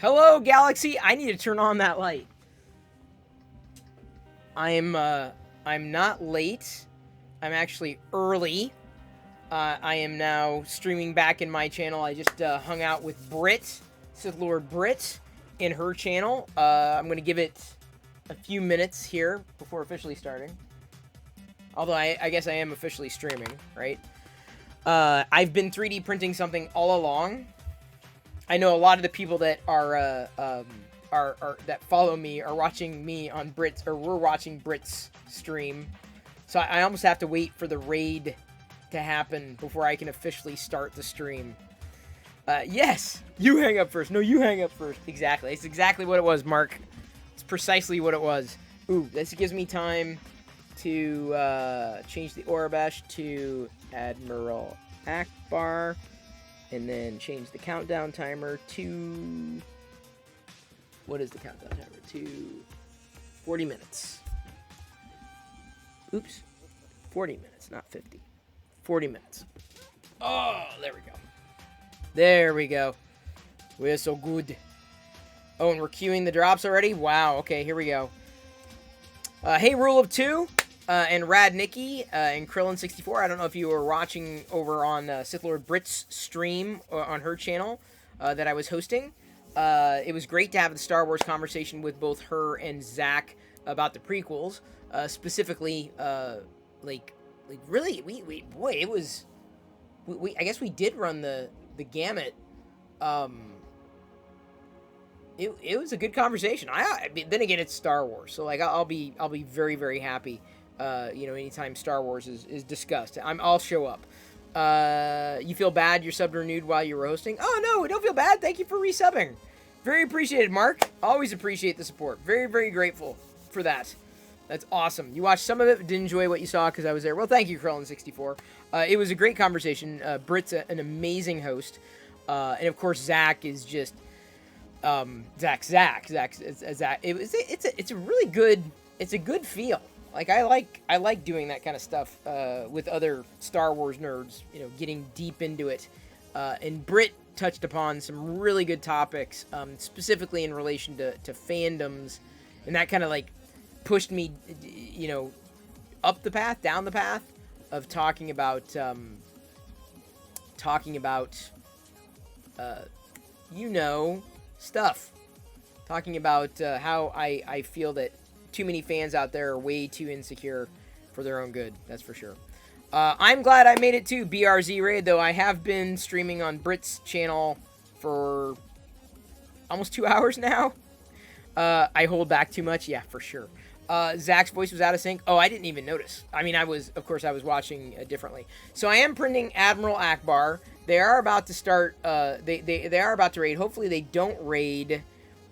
Hello, Galaxy. I need to turn on that light. I'm not late. I'm actually early. I am now streaming back in my channel. I just hung out with Brit, Sith Lord Brit, in her channel. I'm going to give it a few minutes here before officially starting. Although I guess I am officially streaming, right? I've been 3D printing something all along. I know a lot of the people that are that follow me are watching me on Brit's, or we're watching Brit's stream. So I almost have to wait for the raid to happen before I can officially start the stream. Yes, you hang up first. No, you hang up first. Exactly. It's exactly what it was, Mark. It's precisely what it was. Ooh, this gives me time to change the Aurebesh to Admiral Ackbar, and then change the countdown timer to... What is the countdown timer? To 40 minutes. Oops. 40 minutes, not 50. 40 minutes. Oh, there we go. There we go. We're so good. Oh, and we're queuing the drops already? Wow, okay, here we go. Hey, Rule of Two, and Rad Nikki, and Krillin64. I don't know if you were watching over on Sith Lord Brit's stream on her channel that I was hosting. It was great to have the Star Wars conversation with both her and Zach about the prequels. Specifically, like really, boy, it was... I guess we did run the gamut. It was a good conversation. Then again, it's Star Wars, so like I'll be very, very happy. Anytime Star Wars is discussed, I'll show up. You feel bad you're subbed renewed while you were hosting? Oh no, don't feel bad. Thank you for resubbing. Very appreciated, Mark. Always appreciate the support. Very, very grateful for that. That's awesome. You watched some of it, but didn't enjoy what you saw because I was there. Well, thank you, Krillin64. It was a great conversation. Brit's an amazing host. And of course, Zach is just Zach. It's a really good, it's a good feel. Like I like doing that kind of stuff with other Star Wars nerds, getting deep into it. And Brit touched upon some really good topics, specifically in relation to fandoms, and that kind of like pushed me, up the path, down the path of talking about stuff. Talking about how I feel that too many fans out there are way too insecure for their own good. That's for sure. I'm glad I made it to BRZ Raid, though I have been streaming on Brit's channel for almost 2 hours now. I hold back too much? Yeah, for sure. Zach's voice was out of sync. Oh, I didn't even notice. I mean, I was watching differently. So I am printing Admiral Ackbar. They are about to start, they are about to raid. Hopefully they don't raid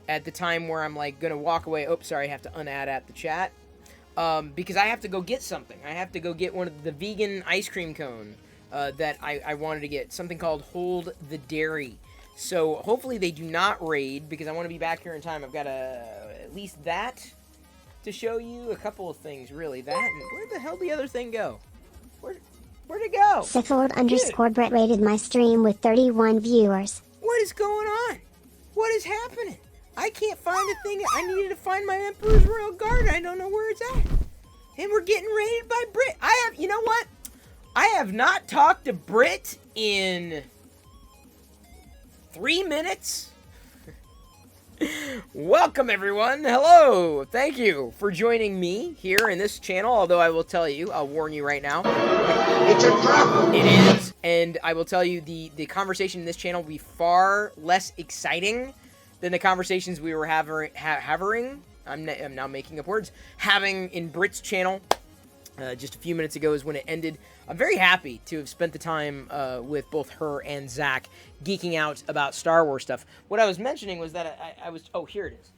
at the time where I'm like gonna walk away. Oh, sorry, I have to unadd at the chat. Because I have to go get something. I have to go get one of the vegan ice cream cone that I wanted to get. Something called Hold the Dairy. So hopefully they do not raid because I want to be back here in time. I've got at least that to show you. A couple of things, really. That and where the hell did the other thing go? Where'd it go? Sithlord_Brit rated my stream with 31 viewers. What is going on? What is happening? I can't find a thing. I needed to find my Emperor's Royal Guard. I don't know where it's at. And we're getting raided by Brit. You know what? I have not talked to Brit in 3 minutes. Welcome, everyone. Hello. Thank you for joining me here in this channel. Although I will tell you, I'll warn you right now. It's a trap. It is. And I will tell you, the conversation in this channel will be far less exciting than the conversations we were having. I'm now making up words. Having in Brit's channel just a few minutes ago is when it ended. I'm very happy to have spent the time with both her and Zach geeking out about Star Wars stuff. What I was mentioning was that I was... Oh, here it is.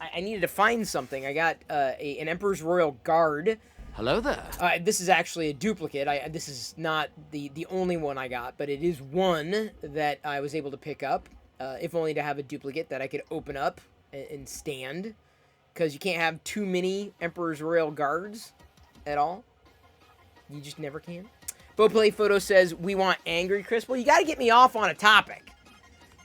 I needed to find something. I got an Emperor's Royal Guard. Hello there. This is actually a duplicate. This is not the only one I got, but it is one that I was able to pick up. If only to have a duplicate that I could open up and stand. Because you can't have too many Emperor's Royal Guards at all. You just never can. Beauplay Photo says, we want Angry Chris. Well, you got to get me off on a topic.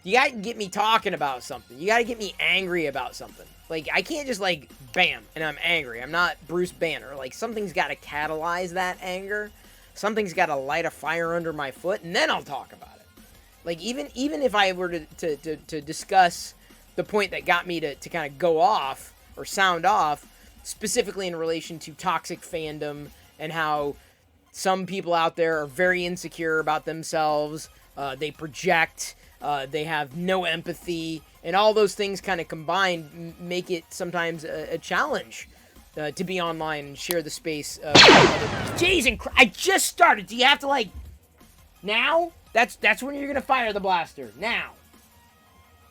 You gotta get me talking about something. You gotta get me angry about something. Like, I can't just, like, bam, and I'm angry. I'm not Bruce Banner. Like, something's gotta catalyze that anger. Something's gotta light a fire under my foot, and then I'll talk about it. Like, even if I were to discuss the point that got me to kind of go off, or sound off, specifically in relation to toxic fandom, and how some people out there are very insecure about themselves, they project, they have no empathy, and all those things kind of combined make it sometimes a challenge to be online and share the space. Jeez, and I just started. Do you have to, like, now? That's when you're gonna fire the blaster. Now.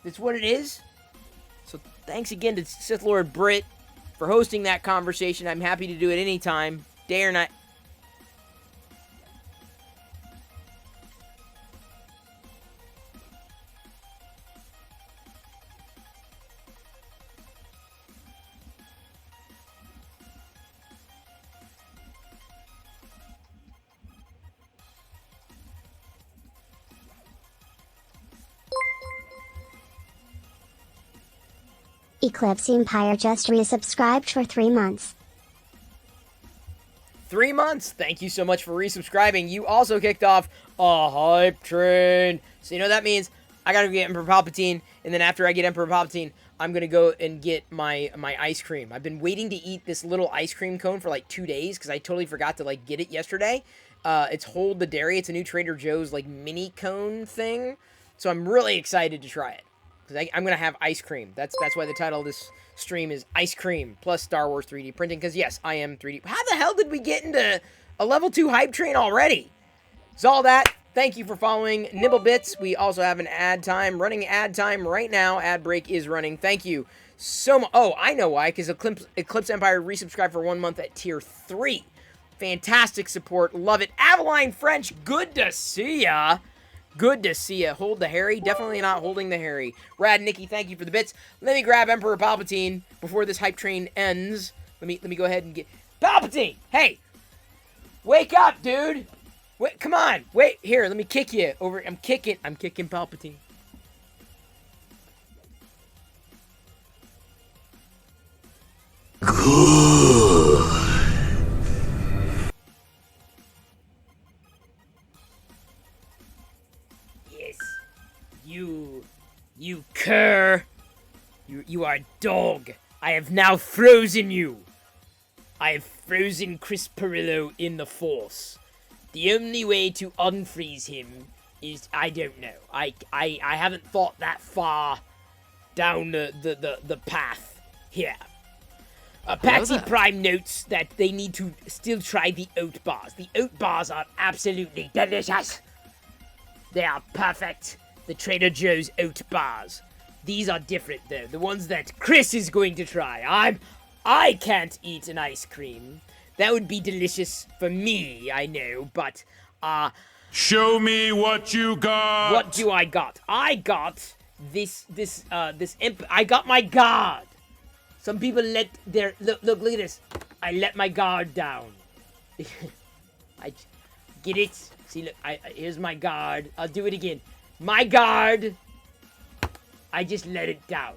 That's what it is. So thanks again to Sith Lord Brit for hosting that conversation. I'm happy to do it anytime, day or night. Eclipse Empire just resubscribed for 3 months. 3 months. Thank you so much for resubscribing. You also kicked off a hype train. So you know that means I gotta get Emperor Palpatine, and then after I get Emperor Palpatine, I'm gonna go and get my ice cream. I've been waiting to eat this little ice cream cone for like 2 days because I totally forgot to like get it yesterday. It's Hold the Dairy. It's a new Trader Joe's like mini cone thing. So I'm really excited to try it. Because I'm going to have ice cream. That's why the title of this stream is Ice Cream plus Star Wars 3D printing. Because, yes, I am 3D. How the hell did we get into a level 2 hype train already? It's all that. Thank you for following Nibblebits. We also have an ad time. Running ad time right now. Ad break is running. Thank you so much. Oh, I know why. Because Eclipse Empire resubscribed for 1 month at tier 3. Fantastic support. Love it. Avaline French, good to see ya. Good to see ya. Hold the Harry. Definitely not holding the Harry. Rad Nikki, thank you for the bits. Let me grab Emperor Palpatine before this hype train ends. Let me go ahead and get Palpatine. Hey, wake up, dude. Wait, come on. Wait here. Let me kick you over. I'm kicking Palpatine. You cur! You are a dog! I have now frozen you! I have frozen Chris Perillo in the Force. The only way to unfreeze him is, I don't know. I haven't thought that far down the path here. Patsy Prime notes that they need to still try the oat bars. The oat bars are absolutely delicious! They are perfect! The Trader Joe's oat bars. These are different, though. The ones that Chris is going to try. I can't eat an ice cream. That would be delicious for me, I know, but, Show me what you got! What do I got? I got I got my guard. Some people let their, look at this. I let my guard down. Get it? See, look, here's my guard. I'll do it again. My guard, I just let it down.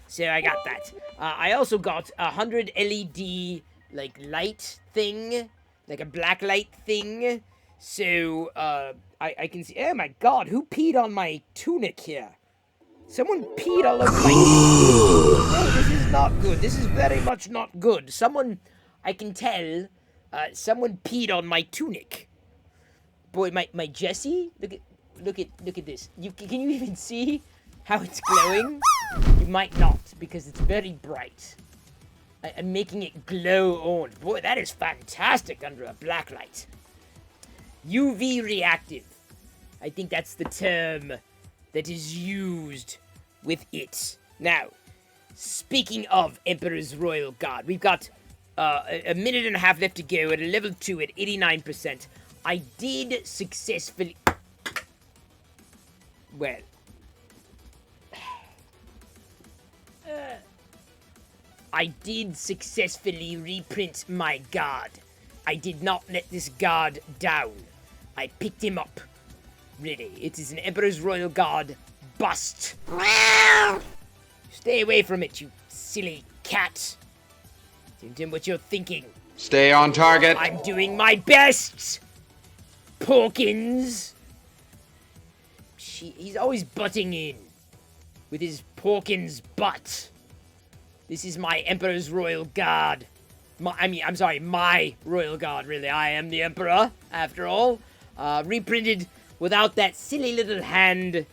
So I got that. I also got 100 LED, like, light thing. Like a black light thing. So, I can see... Oh my god, who peed on my tunic here? Someone peed all over my... No, this is not good. This is very much not good. Someone... I can tell... someone peed on my tunic. Boy, my Jessie, look at this. Can you even see how it's glowing? You might not, because it's very bright. I'm making it glow orange. Boy, that is fantastic under a black light. UV reactive. I think that's the term that is used with it. Now, speaking of Emperor's Royal Guard, we've got a minute and a half left to go at a level 2 at 89%. I did successfully... Well... I did successfully reprint my guard. I did not let this guard down. I picked him up. Really, it is an Emperor's Royal Guard bust. Stay away from it, you silly cat. Don't know what you're thinking. Stay on target. I'm doing my best, Porkins. He's always butting in with his Porkins butt. This is my Emperor's Royal Guard. My Royal Guard, really. I am the Emperor, after all. Reprinted without that silly little hand.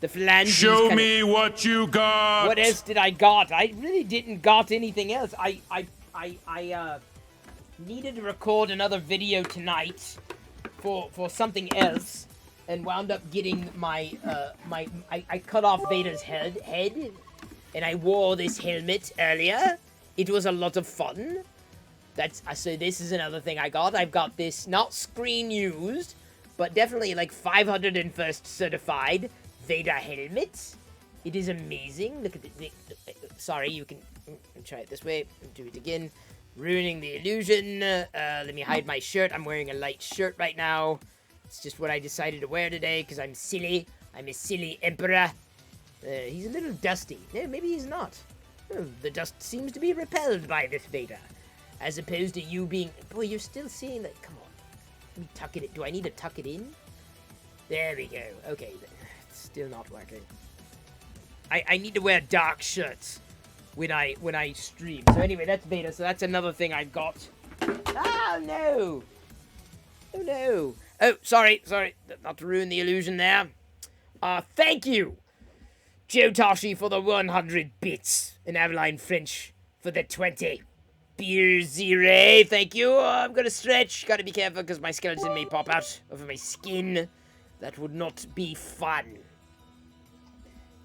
The phalanges. Show me what you got. What else did I got? I really didn't got anything else. I needed to record another video tonight for something else, and wound up getting my I cut off Vader's head, and I wore this helmet earlier. It was a lot of fun. So this is another thing I got. I've got this, not screen used, but definitely like 501st certified Vader helmet. It is amazing. Look at the sorry, you can try it this way. Do it again. Ruining the illusion. Let me hide my shirt. I'm wearing a light shirt right now. It's just what I decided to wear today because I'm silly. I'm a silly emperor. He's a little dusty. No, maybe he's not. The dust seems to be repelled by this Vader. As opposed to you being... Boy, you're still seeing that... Come on. Let me tuck it in. Do I need to tuck it in? There we go. Okay. It's still not working. I need to wear dark shirts when I stream. So anyway, that's Vader. So that's another thing I got. Oh, no. Oh, no. Oh, sorry. Not to ruin the illusion there. Thank you, Joe Tashi, for the 100 bits. And Aveline French for the 20. Beer Zire, thank you. I'm gonna stretch. Gotta be careful because my skeleton may pop out of my skin. That would not be fun.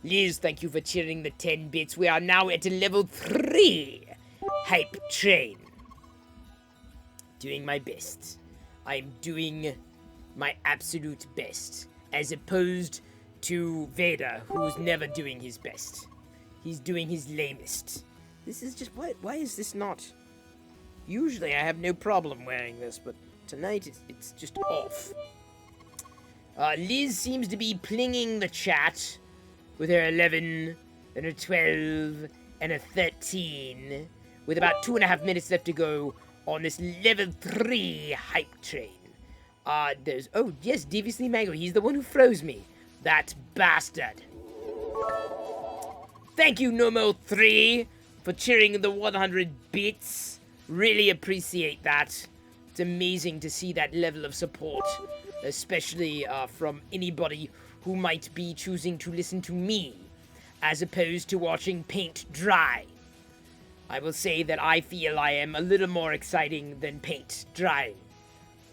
Liz, thank you for cheering the 10 bits. We are now at a level 3 hype train. Doing my best. I'm doing my absolute best. As opposed to Vader, who's never doing his best. He's doing his lamest. This is just... Why is this not... Usually I have no problem wearing this, but tonight it's just off. Liz seems to be plinging the chat with her 11 and her 12 and a 13, with about 2.5 minutes left to go on this level 3 hype train. There's... Oh, yes, Deviously Mango. He's the one who froze me. That bastard. Thank you, Nomo3, for cheering the 100 bits. Really appreciate that. It's amazing to see that level of support, especially from anybody who might be choosing to listen to me, as opposed to watching paint dry. I will say that I feel I am a little more exciting than paint drying.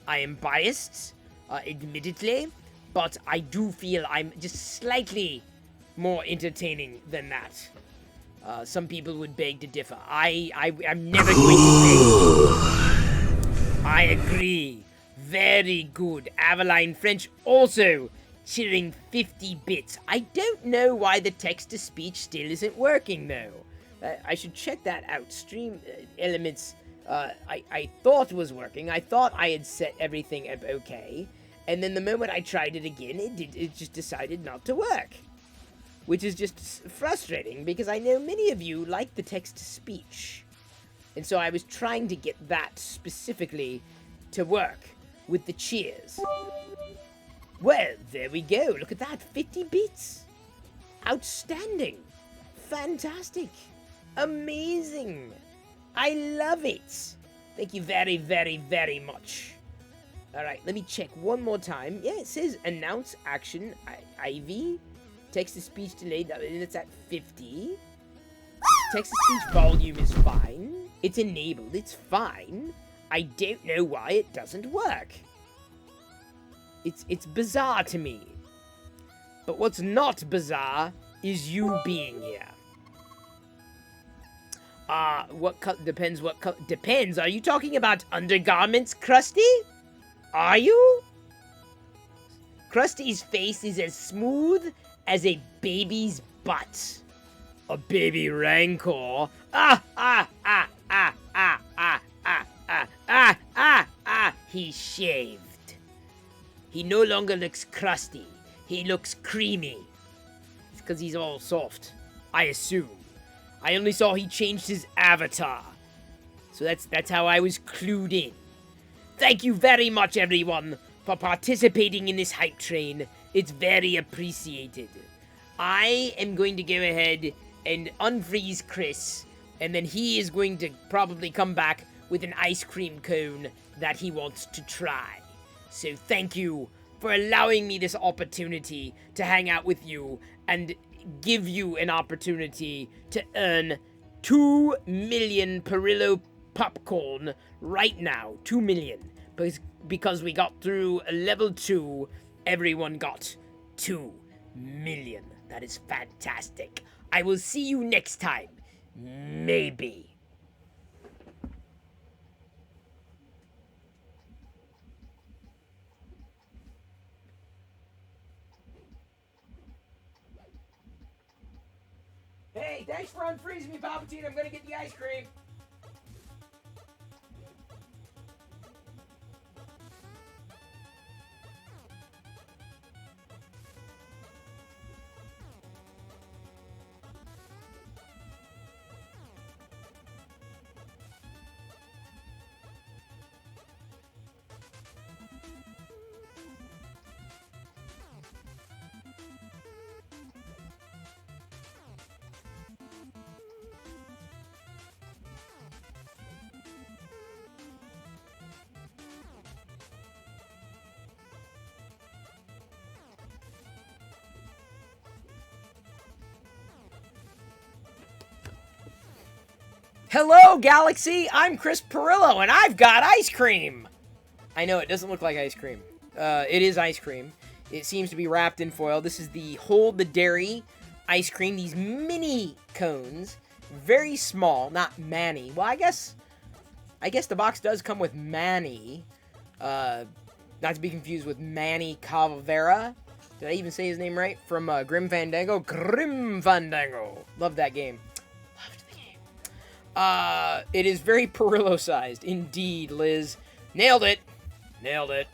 I am biased, admittedly, but I do feel I'm just slightly more entertaining than that. Some people would beg to differ. I'm never going to beg. I agree. Very good. Aveline French also cheering 50 bits. I don't know why the text-to-speech still isn't working, though. I should check that out. Stream elements, I thought was working. I thought I had set everything up okay. And then the moment I tried it again, it just decided not to work. Which is just frustrating, because I know many of you like the text-to-speech. And so I was trying to get that specifically to work with the cheers. Well, there we go. Look at that. 50 bits. Outstanding. Fantastic. Amazing. I love it. Thank you very, very, very much. Alright, let me check one more time. Yeah, it says announce action IV. Text-to-speech delayed, it's at 50. Text-to-speech volume is fine. It's enabled, it's fine. I don't know why it doesn't work. It's bizarre to me. But what's not bizarre is you being here. Depends. Are you talking about undergarments, Krusty? Are you? Krusty's face is as smooth as a baby's butt. A baby rancor. He's shaved. He no longer looks crusty. He looks creamy. It's because he's all soft, I assume. I only saw he changed his avatar. So that's how I was clued in. Thank you very much, everyone, for participating in this hype train. It's very appreciated. I am going to go ahead and unfreeze Chris, and then he is going to probably come back with an ice cream cone that he wants to try. So thank you for allowing me this opportunity to hang out with you and give you an opportunity to earn 2 million Perillo popcorn right now. 2 million. Because we got through level 2, everyone got 2 million. That is fantastic. I will see you next time. Maybe. Hey, thanks for unfreezing me, Palpatine. I'm gonna get the ice cream. Hello, Galaxy! I'm Chris Pirillo, and I've got ice cream! I know, it doesn't look like ice cream. It is ice cream. It seems to be wrapped in foil. This is the Hold the Dairy ice cream. These mini cones. Very small, not Manny. Well, I guess the box does come with Manny. Not to be confused with Manny Calavera. Did I even say his name right? From Grim Fandango? Grim Fandango! Love that game. It is very Perillo-sized. Indeed, Liz. Nailed it. Nailed it.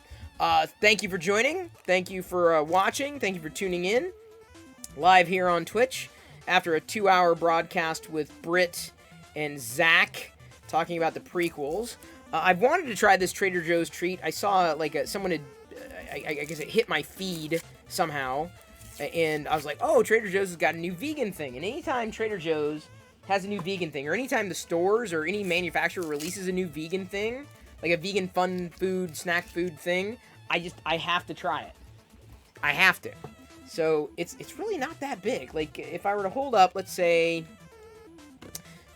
Thank you for joining. Thank you for watching. Thank you for tuning in. Live here on Twitch after a 2-hour broadcast with Britt and Zach talking about the prequels. I've wanted to try this Trader Joe's treat. I saw, like, someone had... I guess it hit my feed somehow. And I was like, oh, Trader Joe's has got a new vegan thing. And anytime Trader Joe's has a new vegan thing, or anytime the stores or any manufacturer releases a new vegan thing, like a vegan fun food, snack food thing, I have to try it. I have to. So, it's really not that big. Like, if I were to hold up, let's say,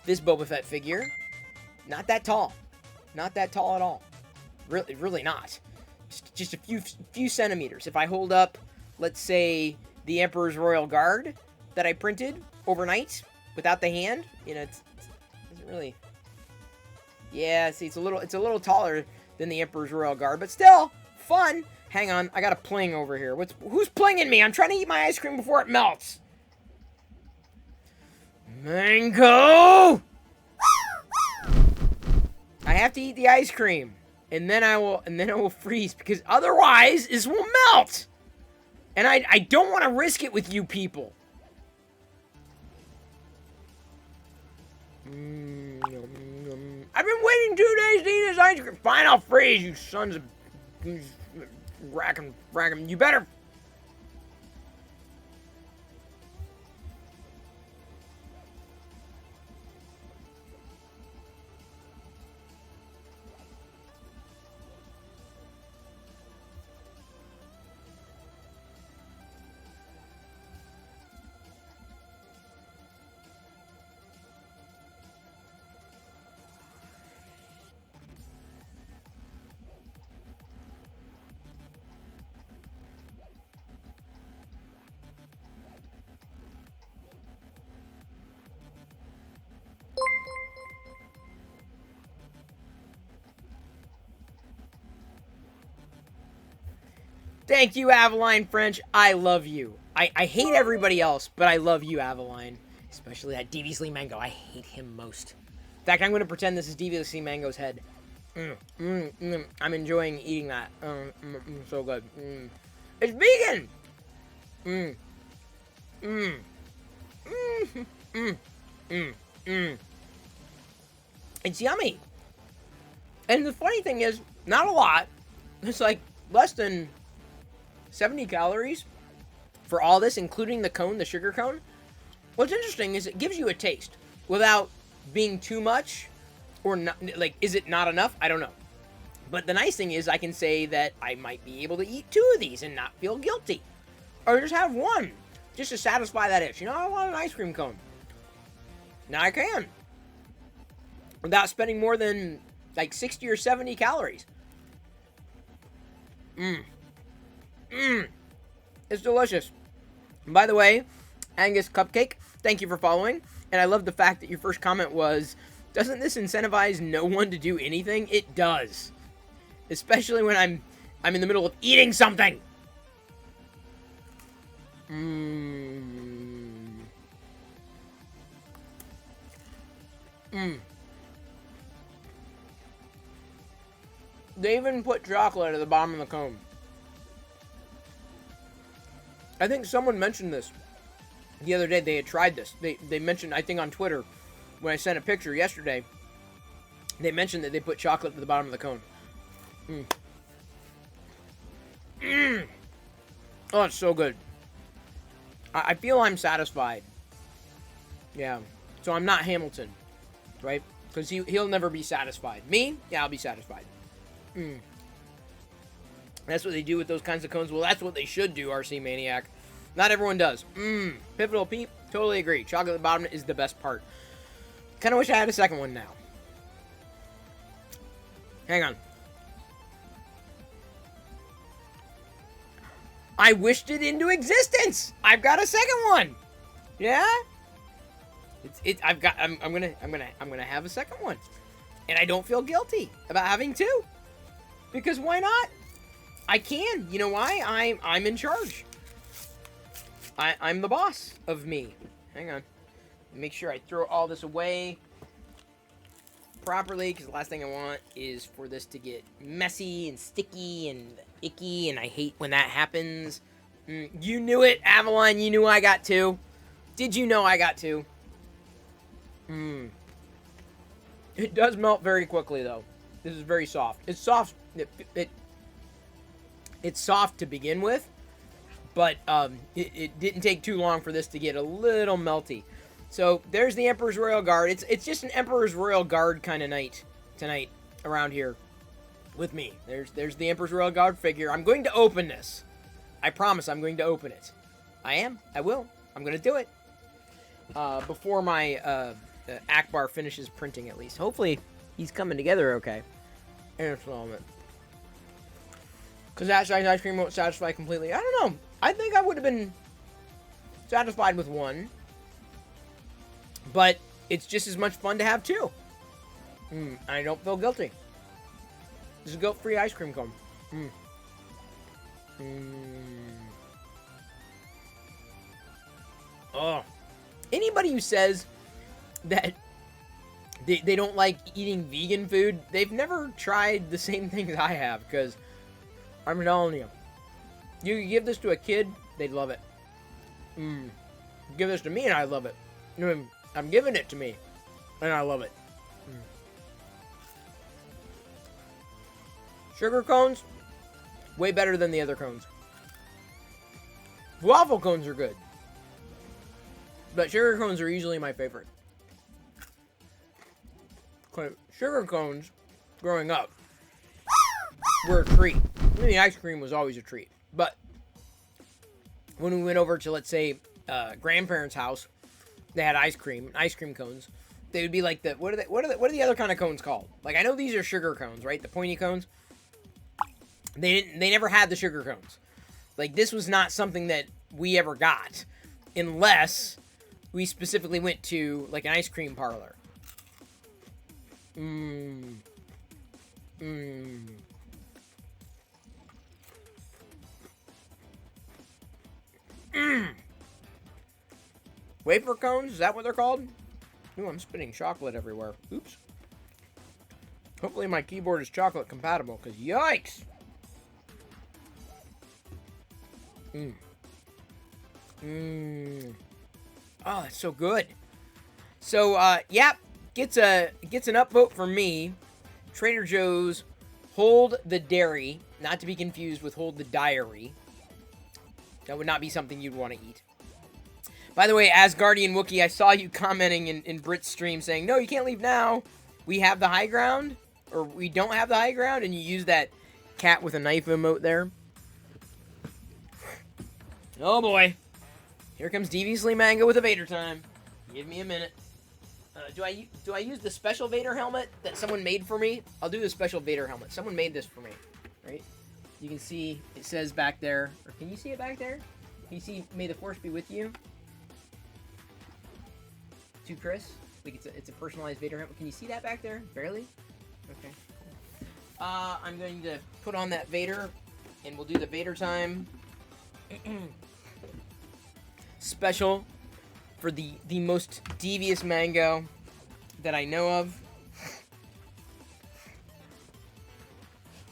this Boba Fett figure, not that tall. Not that tall at all. Really not. Just a few centimeters. If I hold up, let's say, the Emperor's Royal Guard that I printed overnight, without the hand, you know, it doesn't really... Yeah, see, it's a little taller than the Emperor's Royal Guard, but still, fun! Hang on, I got a pling over here. Who's plinging me? I'm trying to eat my ice cream before it melts! Mango! I have to eat the ice cream, and then I will freeze, because otherwise, this will melt! And I don't want to risk it with you people. I've been waiting 2 days to eat this ice cream. Fine, I'll freeze, you sons of... Rack 'em. You better... Thank you, Aveline French. I love you. I hate everybody else, but I love you, Aveline. Especially that Deviously Mango. I hate him most. In fact, I'm going to pretend this is Deviously Mango's head. I'm enjoying eating that. So good. It's vegan. It's yummy. And the funny thing is, not a lot. It's like less than 70 calories for all this, including the cone, the sugar cone. What's interesting is it gives you a taste without being too much or not. Like, is it not enough? I don't know. But the nice thing is I can say that I might be able to eat 2 of these and not feel guilty. Or just have 1 just to satisfy that itch. You know, I want an ice cream cone. Now I can. Without spending more than like 60 or 70 calories. It's delicious. And by the way, Angus Cupcake, thank you for following. And I love the fact that your first comment was, doesn't this incentivize no one to do anything? It does. Especially when I'm in the middle of eating something. They even put chocolate at the bottom of the cone. I think someone mentioned this the other day. They had tried this. They mentioned, I think on Twitter, when I sent a picture yesterday, they mentioned that they put chocolate at the bottom of the cone. Oh, it's so good. I feel I'm satisfied. Yeah. So I'm not Hamilton, right? Because he'll never be satisfied. Me? Yeah, I'll be satisfied. That's what they do with those kinds of cones. Well, that's what they should do, RC Maniac. Not everyone does. Pivotal Peep, totally agree. Chocolate at the bottom is the best part. Kind of wish I had a second one now. Hang on. I wished it into existence. I've got a second one. Yeah. I'm gonna have a second one, and I don't feel guilty about having 2, because why not? I can. You know why? I'm in charge. I'm the boss of me. Hang on. Make sure I throw all this away properly, because the last thing I want is for this to get messy and sticky and icky, and I hate when that happens. You knew it, Avalon. You knew I got 2. Did you know I got 2? It does melt very quickly, though. This is very soft. It's soft. It's soft to begin with, but it didn't take too long for this to get a little melty. So there's the Emperor's Royal Guard. It's just an Emperor's Royal Guard kind of night tonight around here with me. There's the Emperor's Royal Guard figure. I'm going to open this. I promise I'm going to open it. I am. I will. I'm going to do it. Before my Akbar finishes printing, at least. Hopefully he's coming together okay. In a moment. Because that size ice cream won't satisfy completely. I don't know. I think I would have been satisfied with 1. But it's just as much fun to have 2. I don't feel guilty. This is a guilt-free ice cream cone. Oh. Anybody who says that they don't like eating vegan food, they've never tried the same things I have, because I'm telling you, you give this to a kid, they'd love it. Give this to me and I love it. I'm giving it to me and I love it. Sugar cones, way better than the other cones. Waffle cones are good, but sugar cones are usually my favorite. Sugar cones, growing up, were a treat. I mean, the ice cream was always a treat. But when we went over to, let's say, grandparents' house, they had ice cream cones. They would be like what are the other kind of cones called? Like, I know these are sugar cones, right? The pointy cones. They never had the sugar cones. Like, this was not something that we ever got, unless we specifically went to like an ice cream parlor. Wafer cones? Is that what they're called? Ooh, I'm spitting chocolate everywhere. Oops. Hopefully my keyboard is chocolate compatible, because yikes! Oh, that's so good. So, yeah, gets an upvote from me. Trader Joe's Hold the Dairy, not to be confused with Hold the Diary. That would not be something you'd want to eat. By the way, Asgardian Wookie, I saw you commenting in Brit's stream saying, no, you can't leave now. We have the high ground, or we don't have the high ground, and you use that cat with a knife emote there. Oh boy. Here comes Deviously Mango with a Vader time. Give me a minute. Do I use the special Vader helmet that someone made for me? I'll do the special Vader helmet. Someone made this for me, right? You can see it says back there, or can you see it back there? Can you see "May the Force be with you"? To Chris, like it's a personalized Vader helmet. Can you see that back there? Barely. Okay. Cool. I'm going to put on that Vader, and we'll do the Vader time. Special for the most devious mango that I know of.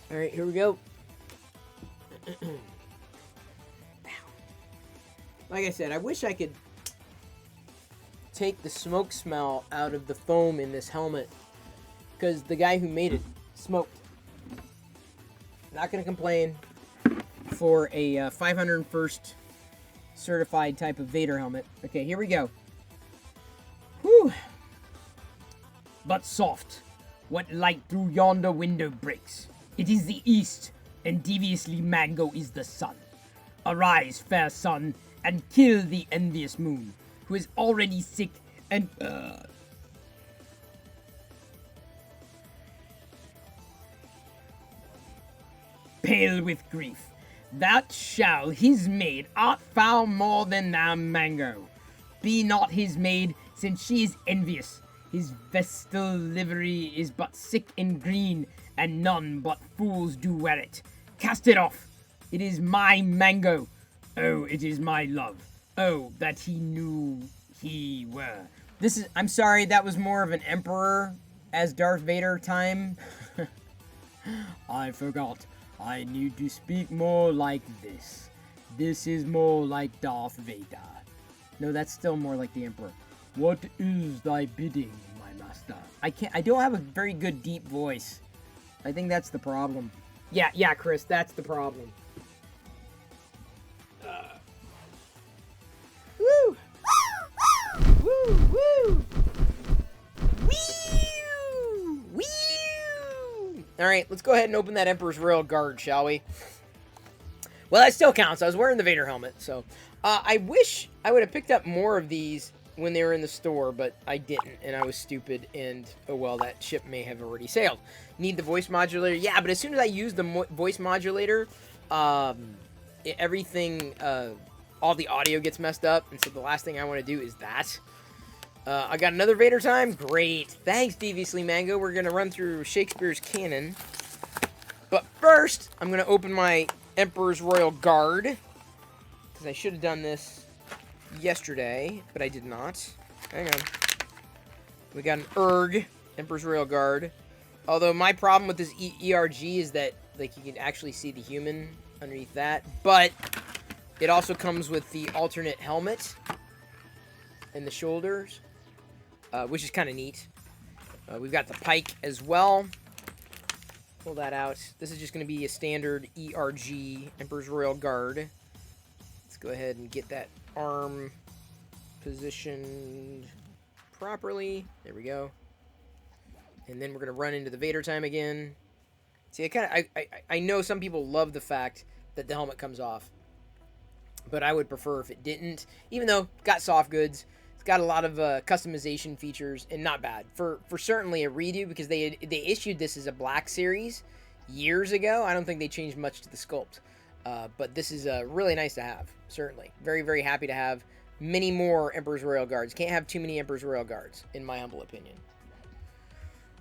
Alright, here we go. Like I said, I wish I could take the smoke smell out of the foam in this helmet, because the guy who made it smoked. Not gonna complain for a 501st certified type of Vader helmet. Okay, here we go. Whew. But soft, what light through yonder window breaks? It is the east, and deviously Mango is the sun. Arise, fair sun, and kill the envious moon, who is already sick and pale with grief. That shall his maid art foul more than thou, Mango. Be not his maid, since she is envious. His vestal livery is but sick and green, and none but fools do wear it. Cast it off. It is my Mango. Oh, it is my love. Oh, that he knew he were. I'm sorry, that was more of an Emperor as Darth Vader time. I forgot. I need to speak more like this. This is more like Darth Vader. No, that's still more like the Emperor. What is thy bidding, my master? I don't have a very good deep voice. I think that's the problem. Yeah, Chris, that's the problem. Woo! Woo! Woo! Wee! Wee! Alright, let's go ahead and open that Emperor's Royal Guard, shall we? Well, that still counts. I was wearing the Vader helmet, so... I wish I would have picked up more of these when they were in the store, but I didn't, and I was stupid, and oh well, that ship may have already sailed. Need the voice modulator? Yeah, but as soon as I use the voice modulator, everything, all the audio gets messed up, and so the last thing I want to do is that. I got another Vader time? Great. Thanks, Deviously Mango. We're going to run through Shakespeare's canon. But first, I'm going to open my Emperor's Royal Guard, because I should have done this yesterday, but I did not. Hang on. We got an ERG, Emperor's Royal Guard. Although my problem with this ERG is that, like, you can actually see the human underneath that. But it also comes with the alternate helmet and the shoulders, which is kind of neat. We've got the pike as well. Pull that out. This is just going to be a standard ERG, Emperor's Royal Guard. Let's go ahead and get that arm positioned properly. There we go. And then we're going to run into the Vader time again. See, I know some people love the fact that the helmet comes off, but I would prefer if it didn't. Even though it's got soft goods, it's got a lot of customization features, and not bad for certainly a redo, because they issued this as a Black Series years ago. I don't think they changed much to the sculpt, but this is really nice to have. Certainly, very, very happy to have many more Emperor's Royal Guards. Can't have too many Emperor's Royal Guards, in my humble opinion.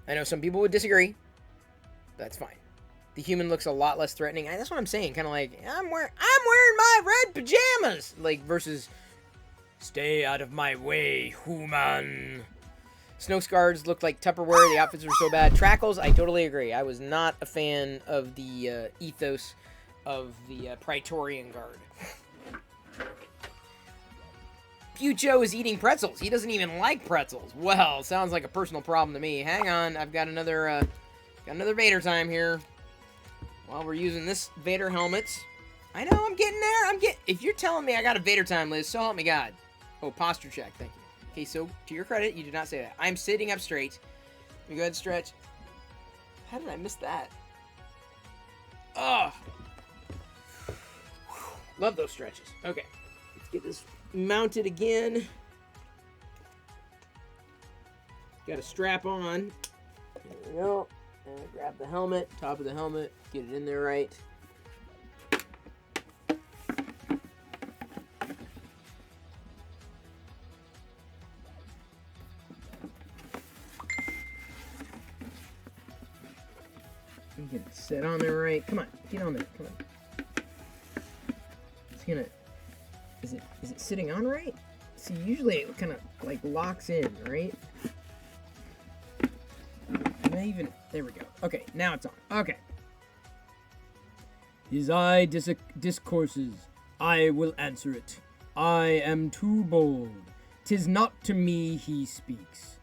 I know some people would disagree. That's fine. The human looks a lot less threatening. That's what I'm saying. Kind of like, I'm wearing my red pajamas. Like, versus, stay out of my way, human. Snow Scars looked like Tupperware. The outfits were so bad. Trackles, I totally agree. I was not a fan of the ethos of the Praetorian Guard. Pucho is eating pretzels. He doesn't even like pretzels. Well, sounds like a personal problem to me. Hang on, I've got another Vader time here. While we're using this Vader helmet. I know, I'm getting there. If you're telling me I got a Vader time, Liz, so help me God. Oh, posture check. Thank you. Okay, so to your credit, you did not say that. I'm sitting up straight. Let me go ahead and stretch. How did I miss that? Oh. Love those stretches. Okay. Let's get this mounted again. Got a strap on. There we go. And grab the helmet, top of the helmet, get it in there right. Get it set on there right. Come on, get on there. Come on. It's gonna. Is it sitting on right? See, usually it kind of like locks in, right? There we go. Okay, now it's on. Okay. His eye discourses. I will answer it. I am too bold. 'Tis not to me he speaks.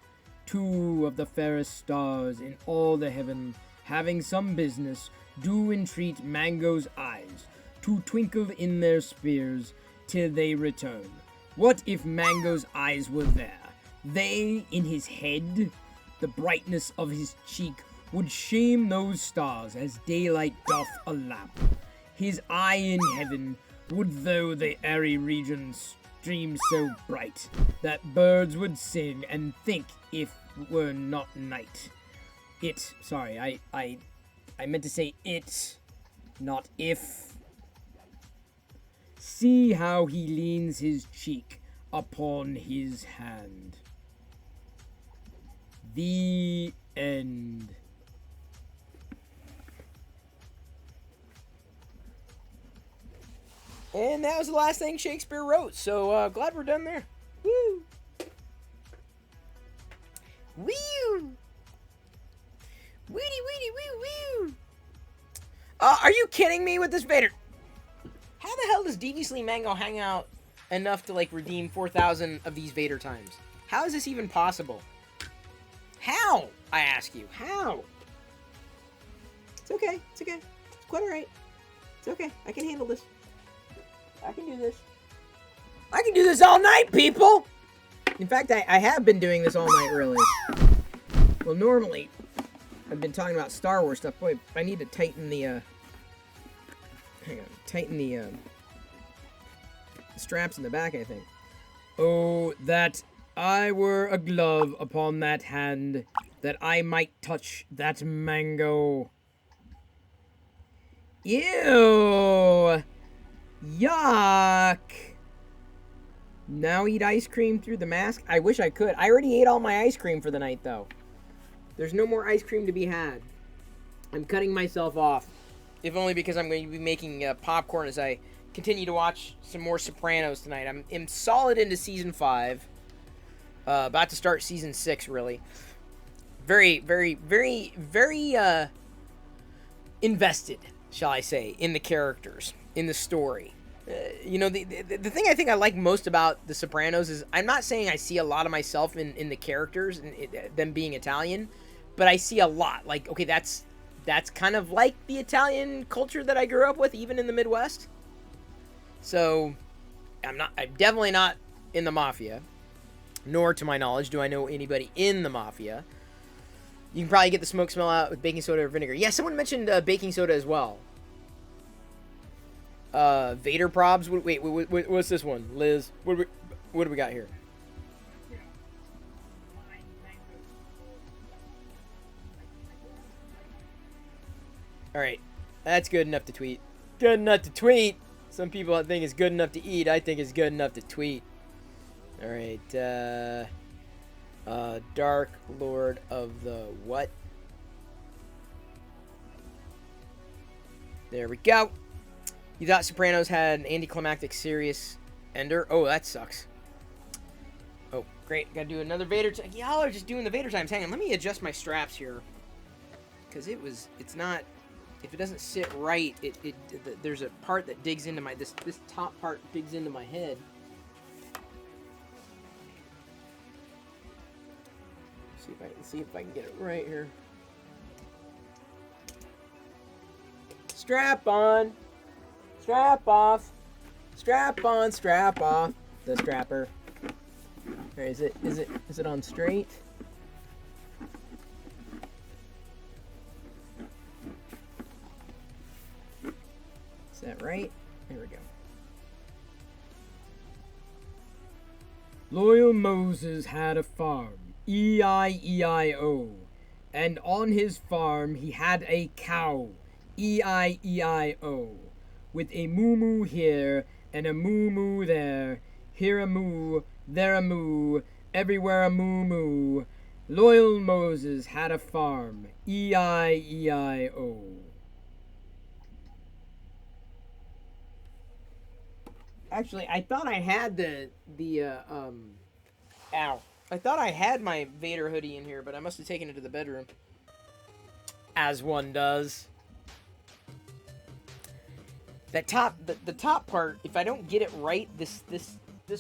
Two of the fairest stars in all the heaven, having some business, do entreat Mango's eyes to twinkle in their spears till they return. What if Mango's eyes were there? They in his head, the brightness of his cheek would shame those stars as daylight doth a lamp. His eye in heaven would though the airy regions stream so bright that birds would sing and think if were not night. I meant to say it, not if. See how he leans his cheek upon his hand. The end. And that was the last thing Shakespeare wrote, so glad we're done there. Woo! Woo! Woody, woo, woo! Are you kidding me with this Vader? How the hell does Deviously Mango hang out enough to, like, redeem 4,000 of these Vader times? How is this even possible? How? I ask you. How? It's okay. It's okay. It's quite alright. It's okay. I can handle this. I can do this. I can do this all night, people! In fact, I have been doing this all night, really. Well, normally, I've been talking about Star Wars stuff. Boy, I need to tighten the, hang on. Tighten the straps in the back, I think. Oh, that I were a glove upon that hand, that I might touch that mango. Ew! Yuck! Now eat ice cream through the mask? I wish I could. I already ate all my ice cream for the night, though. There's no more ice cream to be had. I'm cutting myself off. If only because I'm going to be making popcorn as I continue to watch some more Sopranos tonight. I'm solid into Season 5. About to start Season 6, really. Very, very, very, very invested, shall I say, in the characters, in the story. You know, the thing I think I like most about The Sopranos is I'm not saying I see a lot of myself in the characters and them being Italian, but I see a lot. Like, okay, that's kind of like the Italian culture that I grew up with, even in the Midwest. So, I'm definitely not in the Mafia, nor to my knowledge do I know anybody in the Mafia. You can probably get the smoke smell out with baking soda or vinegar. Yeah, someone mentioned baking soda as well. Vader probs. Wait, what's this one, Liz? What do we got here? All right, that's good enough to tweet. Good enough to tweet. Some people think it's good enough to eat. I think it's good enough to tweet. All right, Dark Lord of the what? There we go. You thought Sopranos had an anticlimactic serious ender? Oh, that sucks. Oh, great. Gotta do another Vader. Y'all are just doing the Vader times. Hang on. Let me adjust my straps here. Because it's not, if it doesn't sit right, there's a part that digs into my, this top part digs into my head. See if I can get it right here. Strap on. Strap off. Strap on, strap off. The strapper. Right, is it on straight? Is that right? There we go. Loyal Moses had a farm, E-I-E-I-O, and on his farm he had a cow, E-I-E-I-O, with a moo-moo here and a moo-moo there, here a moo, there a moo, everywhere a moo-moo. Loyal Moses had a farm, E-I-E-I-O. Actually, I thought I had ow. I thought I had my Vader hoodie in here, but I must have taken it to the bedroom. As one does. That top, the top part, if I don't get it right, this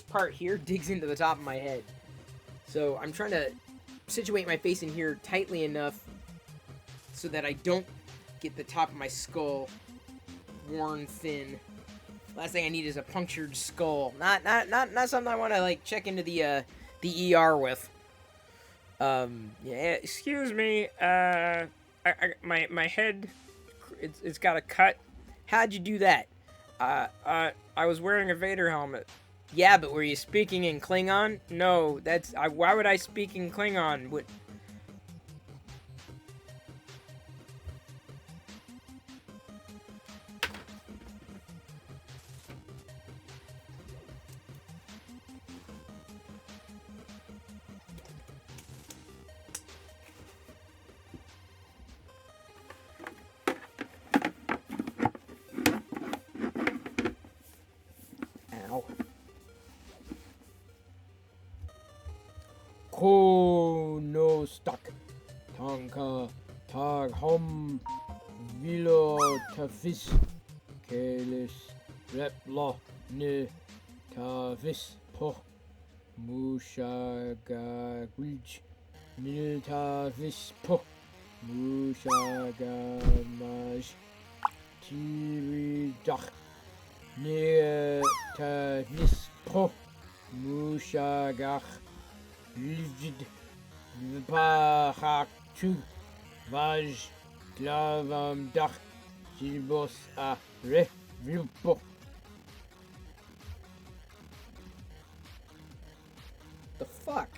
part here digs into the top of my head. So I'm trying to situate my face in here tightly enough so that I don't get the top of my skull worn thin. Last thing I need is a punctured skull. Not something I want to like check into the ER with. Yeah. Excuse me. My head, it's got a cut. How'd you do that? I was wearing a Vader helmet. Yeah, but were you speaking in Klingon? No, why would I speak in Klingon? What? Kono stuck. Tanka tag hom vilo tafis kelis repla ne tafis po mushaga gulj nil tafis po mushaga maj tiridach ne tafis po mushagach Ligid Pahakchu Vaj Klavam Dak Silbos a Re Vilpo. The fuck?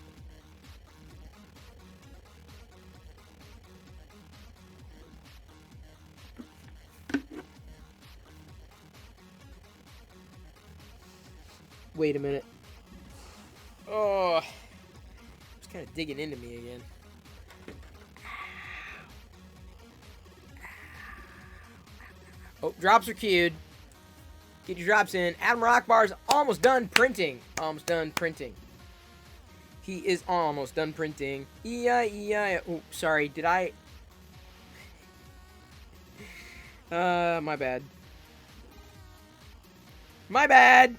Wait a minute. Oh. Kind of digging into me again. Oh, drops are queued. Get your drops in. Adam Rockbar's almost done printing. Almost done printing. He is almost done printing. E-I-E-I. Oh, sorry. Did I? My bad. My bad.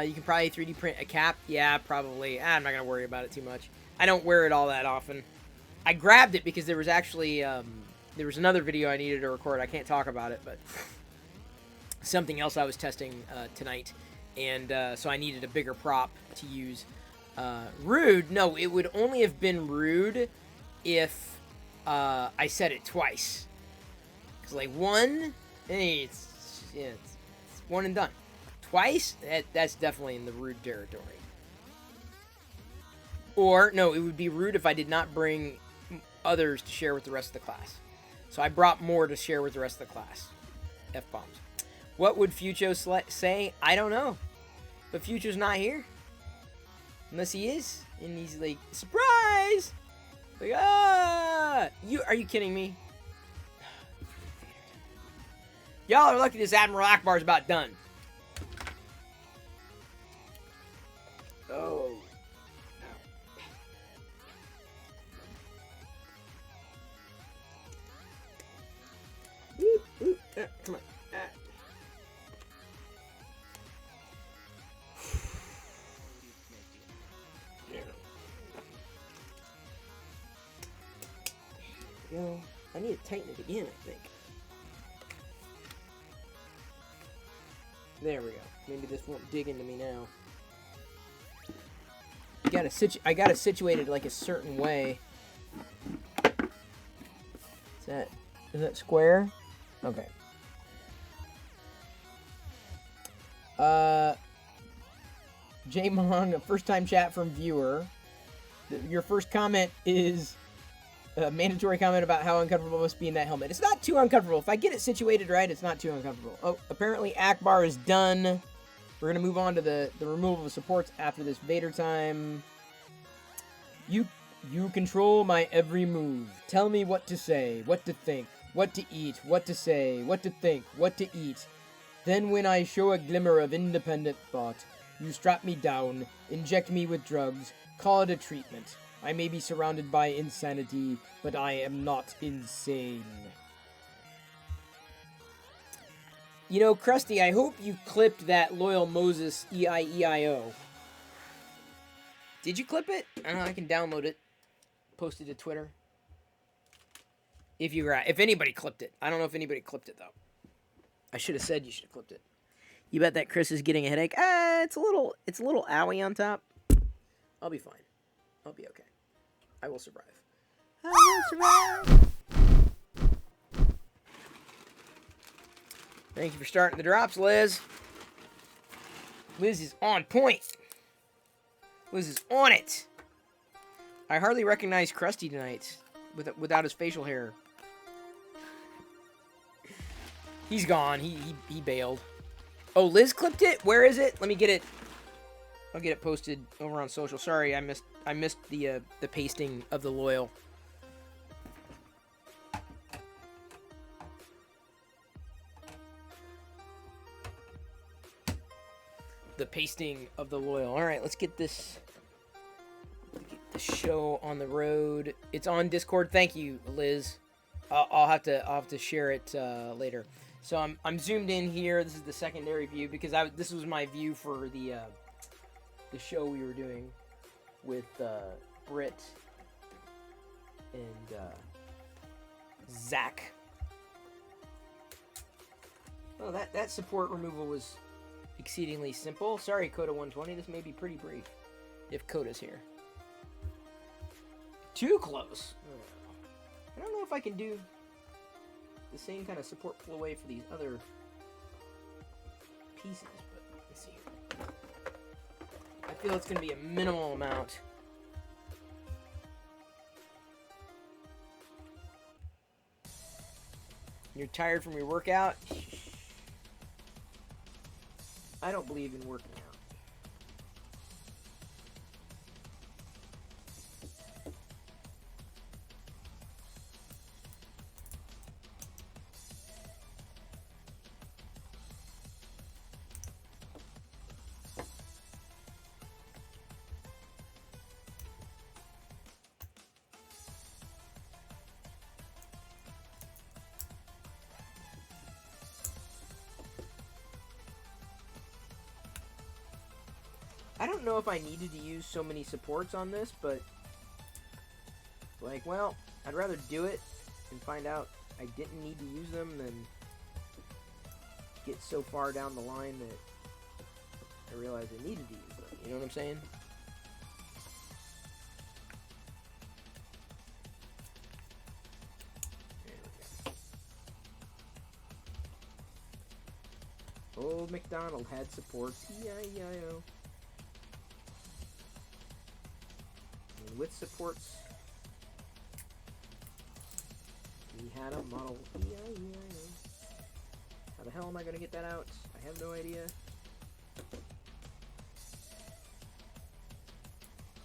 You can probably 3D print a cap. Yeah, probably. I'm not gonna worry about it too much. I don't wear it all that often. I grabbed it because there was actually, there was another video I needed to record. I can't talk about it, but something else I was testing tonight. And so I needed a bigger prop to use. Rude? No, it would only have been rude if I said it twice. Because, like, one, it's one and done. Twice? That's definitely in the rude territory. Or, no, it would be rude if I did not bring others to share with the rest of the class. So I brought more to share with the rest of the class. F-bombs. What would Fucho say? I don't know. But Fucho's not here. Unless he is. And he's like, surprise! Like, ah! Are you kidding me? Y'all are lucky this Admiral Akbar's about done. Oh. Come on. Go. I need to tighten it again, I think. There we go. Maybe this won't dig into me now. I gotta situate it like a certain way. Is that square? Okay. J Mong, a first time chat from viewer. Your first comment is a mandatory comment about how uncomfortable it must be in that helmet. It's not too uncomfortable. If I get it situated right, it's not too uncomfortable. Oh, apparently Akbar is done. We're going to move on to the removal of supports after this Vader time. You control my every move. Tell me what to say, what to think, what to eat, what to say, what to think, what to eat. Then when I show a glimmer of independent thought, you strap me down, inject me with drugs, call it a treatment. I may be surrounded by insanity, but I am not insane. You know, Krusty, I hope you clipped that Loyal Moses EIEIO. Did you clip it? I don't know, I can download it. Post it to Twitter. If anybody clipped it. I don't know if anybody clipped it, though. I should have said you should have clipped it. You bet that Chris is getting a headache? It's a little owie on top. I'll be fine. I'll be okay. I will survive. I will survive. Thank you for starting the drops, Liz. Liz is on point. Liz is on it. I hardly recognize Krusty tonight without his facial hair. He's gone. He bailed. Oh, Liz clipped it? Where is it? Let me get it. I'll get it posted over on social. Sorry, I missed the pasting of the Loyal. The pasting of the Loyal. All right, let's get this. Get the show on the road. It's on Discord. Thank you, Liz. I'll have to share it later. So I'm zoomed in here. This is the secondary view because this was my view for the show we were doing with Britt and Zach. Oh, that support removal was exceedingly simple. Sorry, Coda 120. This may be pretty brief if Coda's here. Too close. I don't know if I can do the same kind of support pull away for these other pieces, but let's see here. I feel it's going to be a minimal amount. You're tired from your workout? I don't believe in working out. I don't know if I needed to use so many supports on this, but like, well, I'd rather do it and find out I didn't need to use them than get so far down the line that I realized I needed to use them. You know what I'm saying? There we go. Old MacDonald had supports. E-I-E-I-O. With supports, he had a model. How the hell am I going to get that out? I have no idea.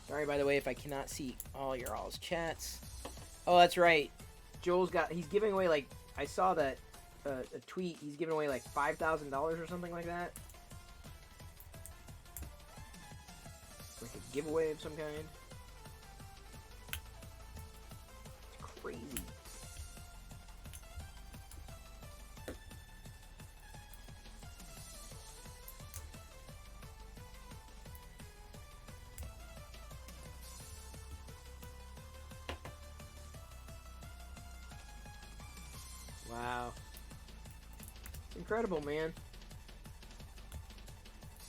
Sorry, by the way, if I cannot see all your all's chats. Oh, that's right. Joel's he's giving away, like, I saw that a tweet. He's giving away like $5,000 or something like that. Like a giveaway of some kind. It's crazy. Wow. It's incredible, man.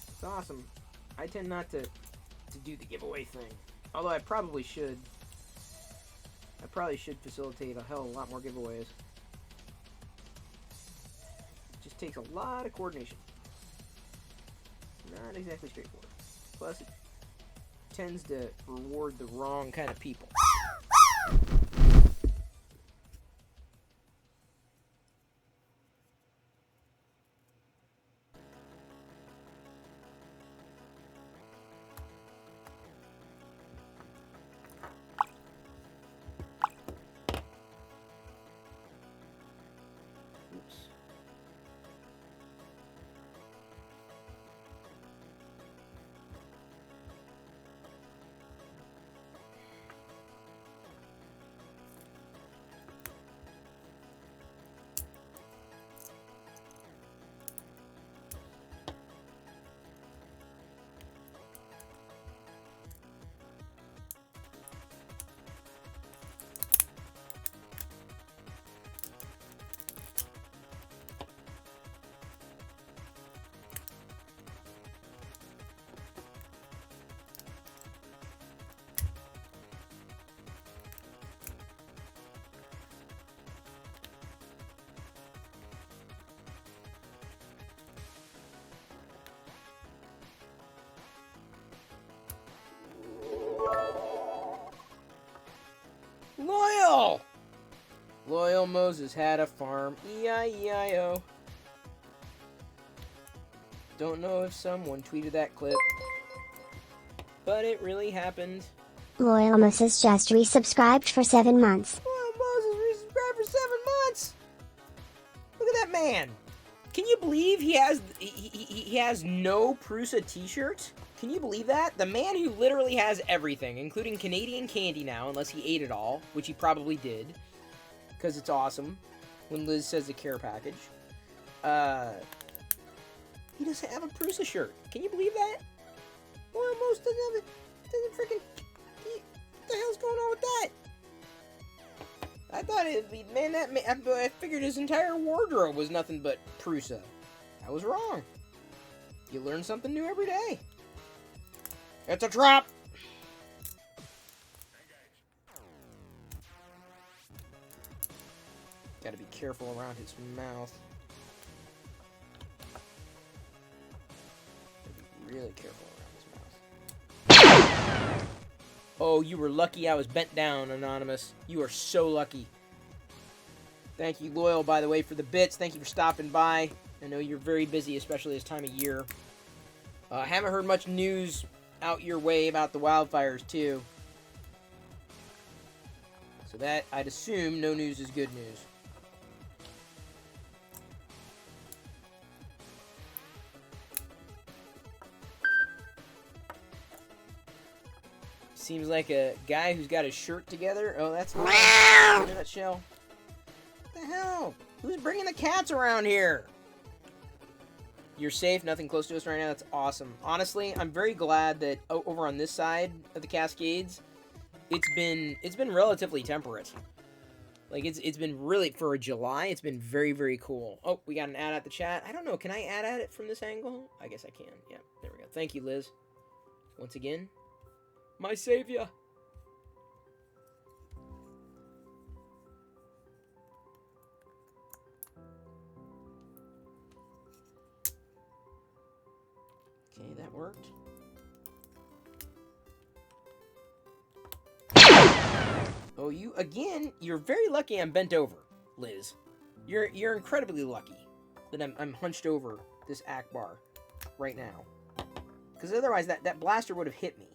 It's awesome. I tend not to do the giveaway thing. Although I probably should. I probably should facilitate a hell of a lot more giveaways. It just takes a lot of coordination. Not exactly straightforward. Plus, it tends to reward the wrong kind of people. Oops. Loyal! Loyal Moses had a farm. E-I-E-I-O. Don't know if someone tweeted that clip, but it really happened. Loyal Moses just resubscribed for 7 months. Loyal Moses resubscribed for 7 months! Look at that man! Can you believe he has no Prusa t-shirt? Can you believe that? The man who literally has everything, including Canadian candy now, unless he ate it all, which he probably did, because it's awesome when Liz says a care package. He doesn't have a Prusa shirt. Can you believe that? Well, most doesn't have it. Doesn't freaking. What the hell's going on with that? I thought I figured his entire wardrobe was nothing but Prusa. I was wrong. You learn something new every day. It's a trap! Gotta be careful around his mouth. Gotta be really careful around his mouth. Oh, you were lucky I was bent down, Anonymous. You are so lucky. Thank you, Loyal, by the way, for the bits. Thank you for stopping by. I know you're very busy, especially this time of year. Haven't heard much news out your way about the wildfires, too. So that, I'd assume, no news is good news. Seems like a guy who's got his shirt together. Oh, that's nice. Look at that shell. What the hell? Who's bringing the cats around here? You're safe, nothing close to us right now. That's awesome. Honestly, I'm very glad that over on this side of the Cascades, it's been relatively temperate. Like it's been really, for a July, it's been very, very cool. Oh, we got an ad at the chat. I don't know, can I ad at it from this angle? I guess I can. Yeah, there we go. Thank you, Liz. Once again, my savior. Okay, that worked. Oh, you're very lucky I'm bent over, Liz. You're incredibly lucky that I'm hunched over this Akbar right now. Because otherwise that blaster would have hit me.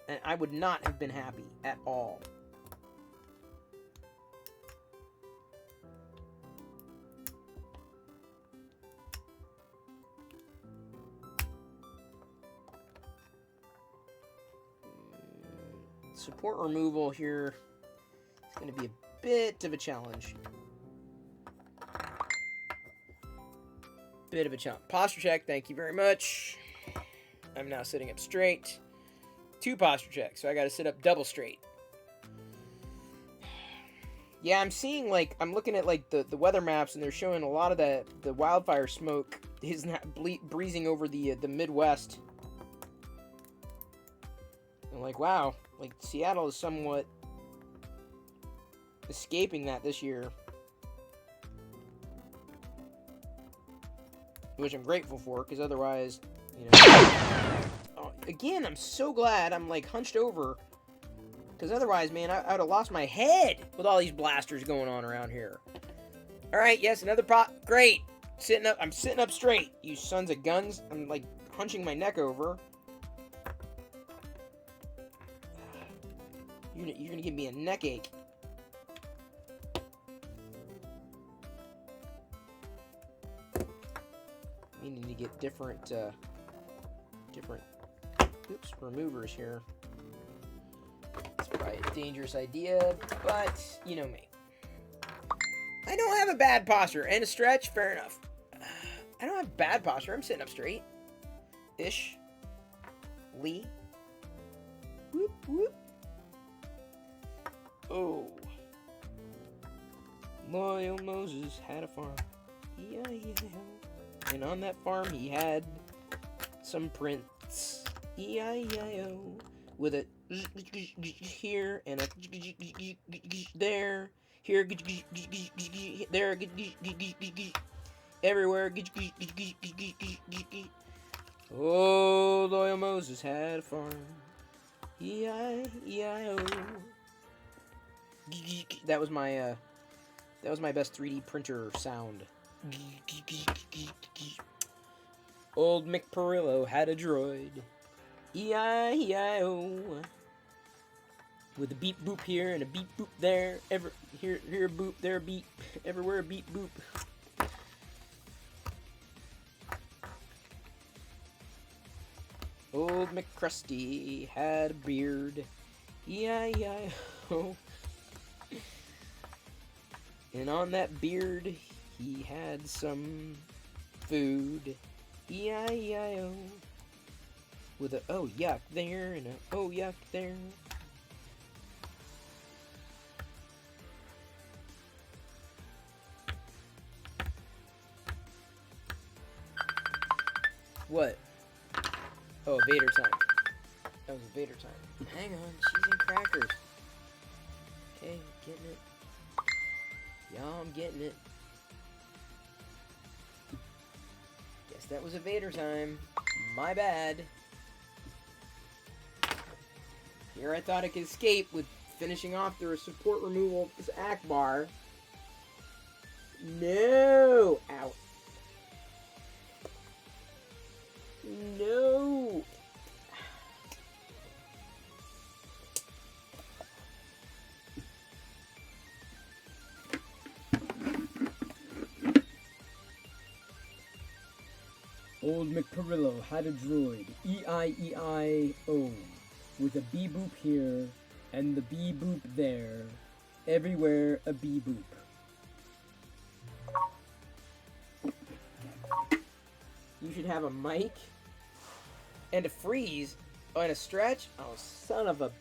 And I would not have been happy at all. support removal here is going to be a bit of a challenge. Bit of a challenge. Posture check, thank you very much. I'm now sitting up straight. 2 posture checks, so I got to sit up double straight. Yeah, I'm seeing, like, I'm looking at, like, the weather maps, and they're showing a lot of the wildfire smoke is not breezing over the Midwest. I'm like, wow, like, Seattle is somewhat escaping that this year. Which I'm grateful for, because otherwise, you know... Oh, again, I'm so glad I'm, like, hunched over. Because otherwise, man, I would have lost my head with all these blasters going on around here. Alright, yes, another pot. Great. I'm sitting up straight, you sons of guns. I'm, like, hunching my neck over. You're gonna give me a neck ache. We need to get different removers here. It's probably a dangerous idea, but you know me. I don't have a bad posture and a stretch. Fair enough. I don't have bad posture. I'm sitting up straight. Ish. Lee. Whoop, whoop. Oh. Loyal Moses had a farm. E-I-E-I-O. And on that farm he had some prints. E-I-E-I-O. With a here and a there. Here, there, everywhere. Oh, loyal Moses had a farm. E-I-E-I-O. That was my best 3D printer sound. Old Mick Perillo had a droid. E-I-E-I-O. With a beep boop here and a beep boop there. Here a boop, there a beep. Everywhere a beep boop. Old McCrusty had a beard. E-I-E-I-O. And on that beard, he had some food. E-I-E-I-O. With a oh yuck there and a oh yuck there. What? Oh, Vader time. That was Vader time. Hang on, cheese and crackers. Okay, getting it. Y'all, I'm getting it. Guess that was a Vader time. My bad. Here I thought I could escape with finishing off the support removal of this Akbar. No! Ow. No! Old McPerillo had a droid, E-I-E-I-O, with a bee-boop here and the bee-boop there, everywhere a bee-boop. You should have a mic and a freeze and a stretch. Oh, son of a...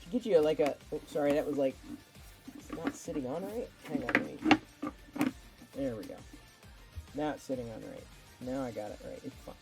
Should get you like a... Oh, sorry, that was like... It's not sitting on right? Hang on, wait. There we go. Now it's sitting on right. Now I got it right. It's fine.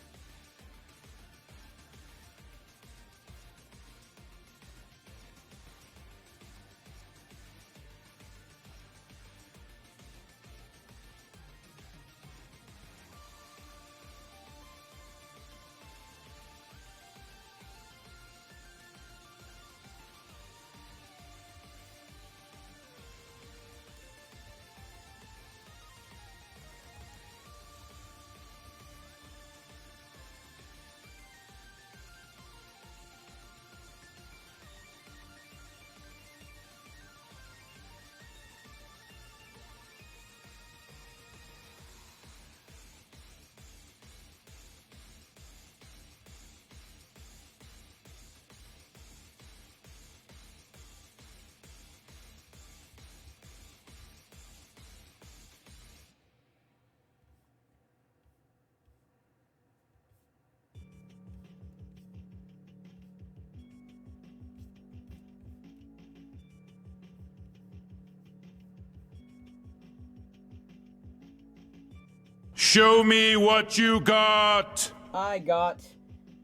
Show me what you got. I got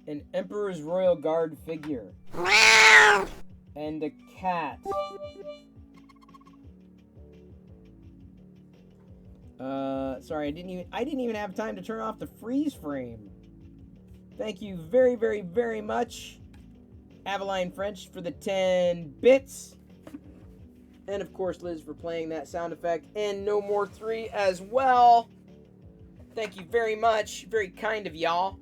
an Emperor's Royal Guard figure. And a cat. Sorry, I didn't even have time to turn off the freeze frame. Thank you very, very, very much, Avaline French, for the 10 bits. And of course, Liz for playing that sound effect. And No More 3 as well. Thank you very much. Very kind of y'all.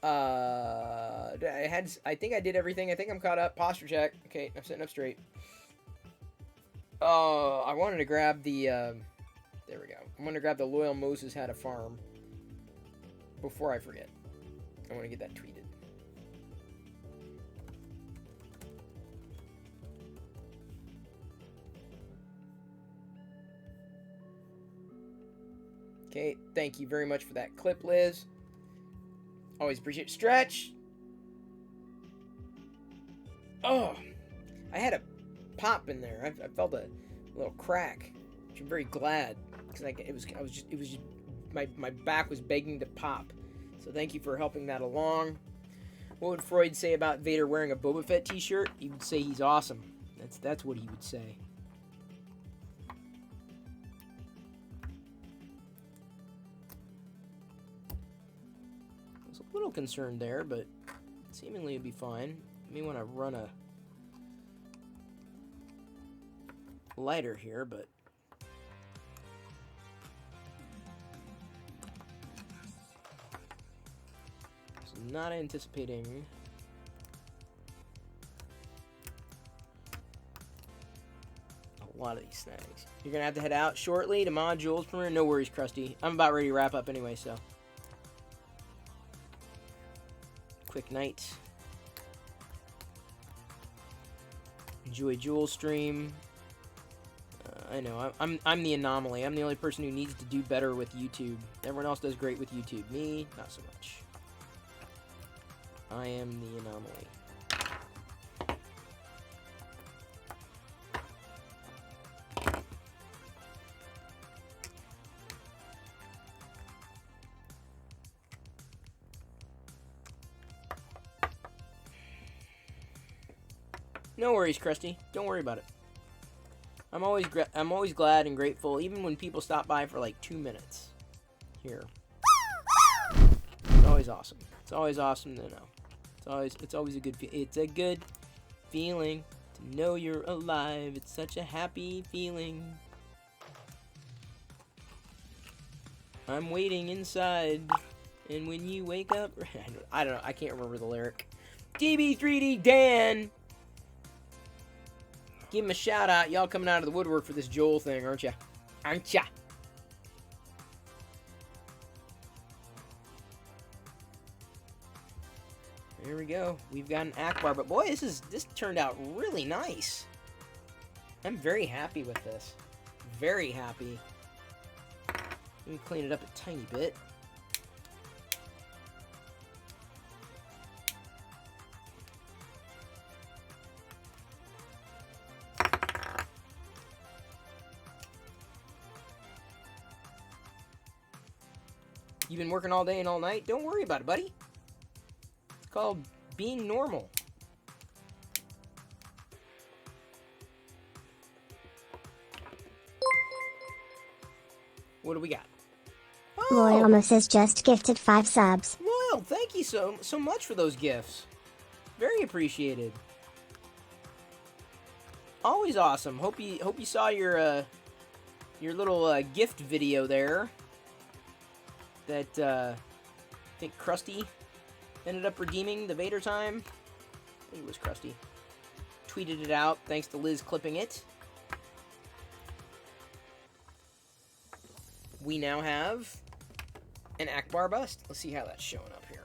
I think I did everything. I think I'm caught up. Posture check. Okay, I'm sitting up straight. I wanted to grab the, there we go. I'm going to grab the Loyal Moses Had a Farm before I forget. I want to get that tweeted. Okay, thank you very much for that clip, Liz. Always appreciate it. Stretch! Oh! I had a pop in there. I felt a little crack, which I'm very glad. Because my back was begging to pop. So thank you for helping that along. What would Freud say about Vader wearing a Boba Fett t-shirt? He would say he's awesome. That's what he would say. I was a little concerned there, but seemingly it'd be fine. May want to run a lighter here, but not anticipating a lot of these snags. You're gonna have to head out shortly to modules premiere. No worries, Krusty. I'm about ready to wrap up anyway, so quick night. Enjoy Jewel stream. I know I'm the anomaly. I'm the only person who needs to do better with YouTube. Everyone else does great with YouTube. Me, not so much. I am the anomaly. No worries, Krusty. Don't worry about it. I'm always glad and grateful, even when people stop by for like 2 minutes. Here. It's always awesome. It's always awesome to know. It's always a good feeling to know you're alive. It's such a happy feeling. I'm waiting inside, and when you wake up, I don't know. I can't remember the lyric. DB3D Dan, give him a shout out. Y'all coming out of the woodwork for this Joel thing, aren't ya? Aren't ya? There we go. We've got an Akbar, but boy, this turned out really nice. I'm very happy with this. Very happy. Let me clean it up a tiny bit. You've been working all day and all night? Don't worry about it, buddy. It's called being normal. What do we got? Loyal Moses just gifted 5 subs. Loyal, thank you so much for those gifts. Very appreciated. Always awesome. Hope you saw your little gift video there. That I think Krusty ended up redeeming the Vader time. I think it was Krusty. Tweeted it out. Thanks to Liz clipping it. We now have an Akbar bust. Let's see how that's showing up here.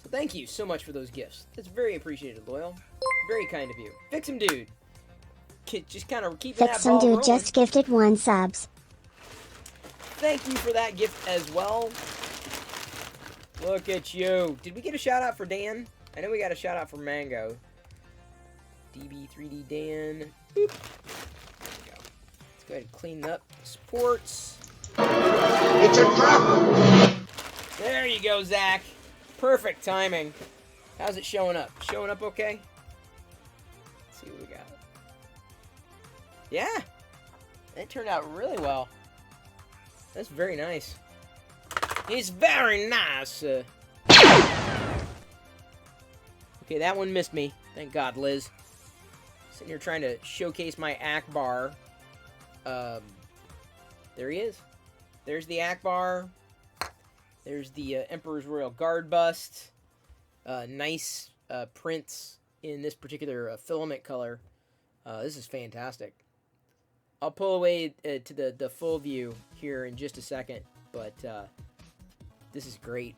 So thank you so much for those gifts. That's very appreciated, Loyal. Very kind of you. Fix'em Dude. Just kind of keeping that ball Fix'em Dude rolling. just gifted 1 subs. Thank you for that gift as well. Look at you. Did we get a shout out for Dan? I know we got a shout out for Mango. DB3D Dan. Boop. There we go. Let's go ahead and clean up the supports. It's a trap! There you go, Zach. Perfect timing. How's it showing up? Showing up okay? Let's see what we got. Yeah. It turned out really well. That's very nice. It's very nice. Okay, that one missed me. Thank God, Liz. Sitting here trying to showcase my Akbar. There he is. There's the Akbar. There's the Emperor's Royal Guard bust. Nice prints in this particular filament color. This is fantastic. I'll pull away to the full view here in just a second, but this is great.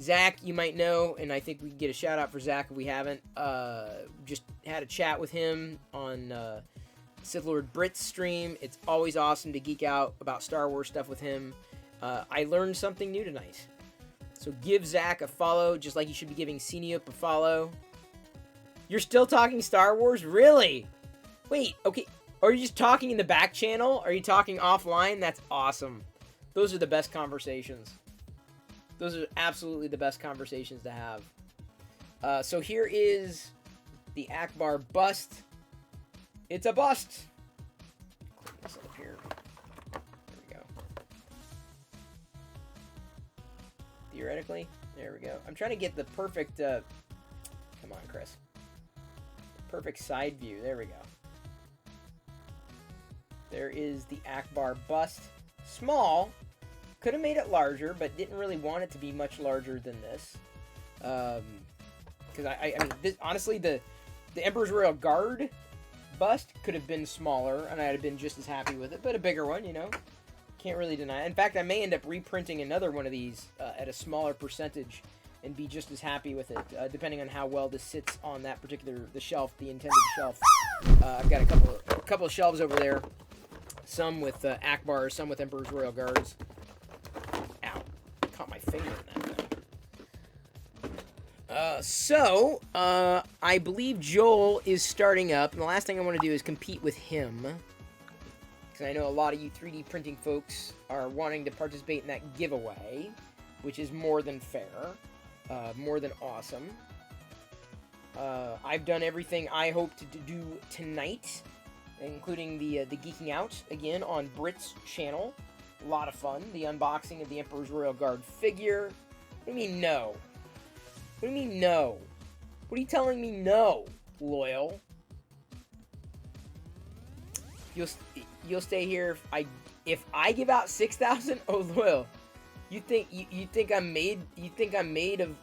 Zach, you might know, and I think we can get a shout out for Zach if we haven't. Just had a chat with him on Sith Lord Brit's stream. It's always awesome to geek out about Star Wars stuff with him. I learned something new tonight. So give Zach a follow, just like you should be giving Cineop a follow. You're still talking Star Wars? Really? Wait, okay. Are you just talking in the back channel? Are you talking offline? That's awesome. Those are the best conversations. Those are absolutely the best conversations to have. So here is the Akbar bust. It's a bust. Clean this up here. There we go. Theoretically, there we go. I'm trying to get the perfect. Come on, Chris. Perfect side view. There we go. There is the Akbar bust. Small. Could have made it larger, but didn't really want it to be much larger than this. Because I mean, this, honestly, the Emperor's Royal Guard bust could have been smaller, and I'd have been just as happy with it. But a bigger one, you know, can't really deny it. In fact, I may end up reprinting another one of these at a smaller percentage and be just as happy with it, depending on how well this sits on that particular the shelf, the intended shelf. I've got a couple of shelves over there. Some with Akbars, some with Emperor's Royal Guards. Ow. Caught my finger in that thing. I believe Joel is starting up, and the last thing I want to do is compete with him. Because I know a lot of you 3D printing folks are wanting to participate in that giveaway, which is more than fair. More than awesome. I've done everything I hoped to do tonight, including the Geeking Out, again, on Brit's channel. A lot of fun. The unboxing of the Emperor's Royal Guard figure. What do you mean, no? What do you mean, no? What are you telling me, no, Loyal? You'll stay here if I give out 6,000? Oh, Loyal. You think I'm made of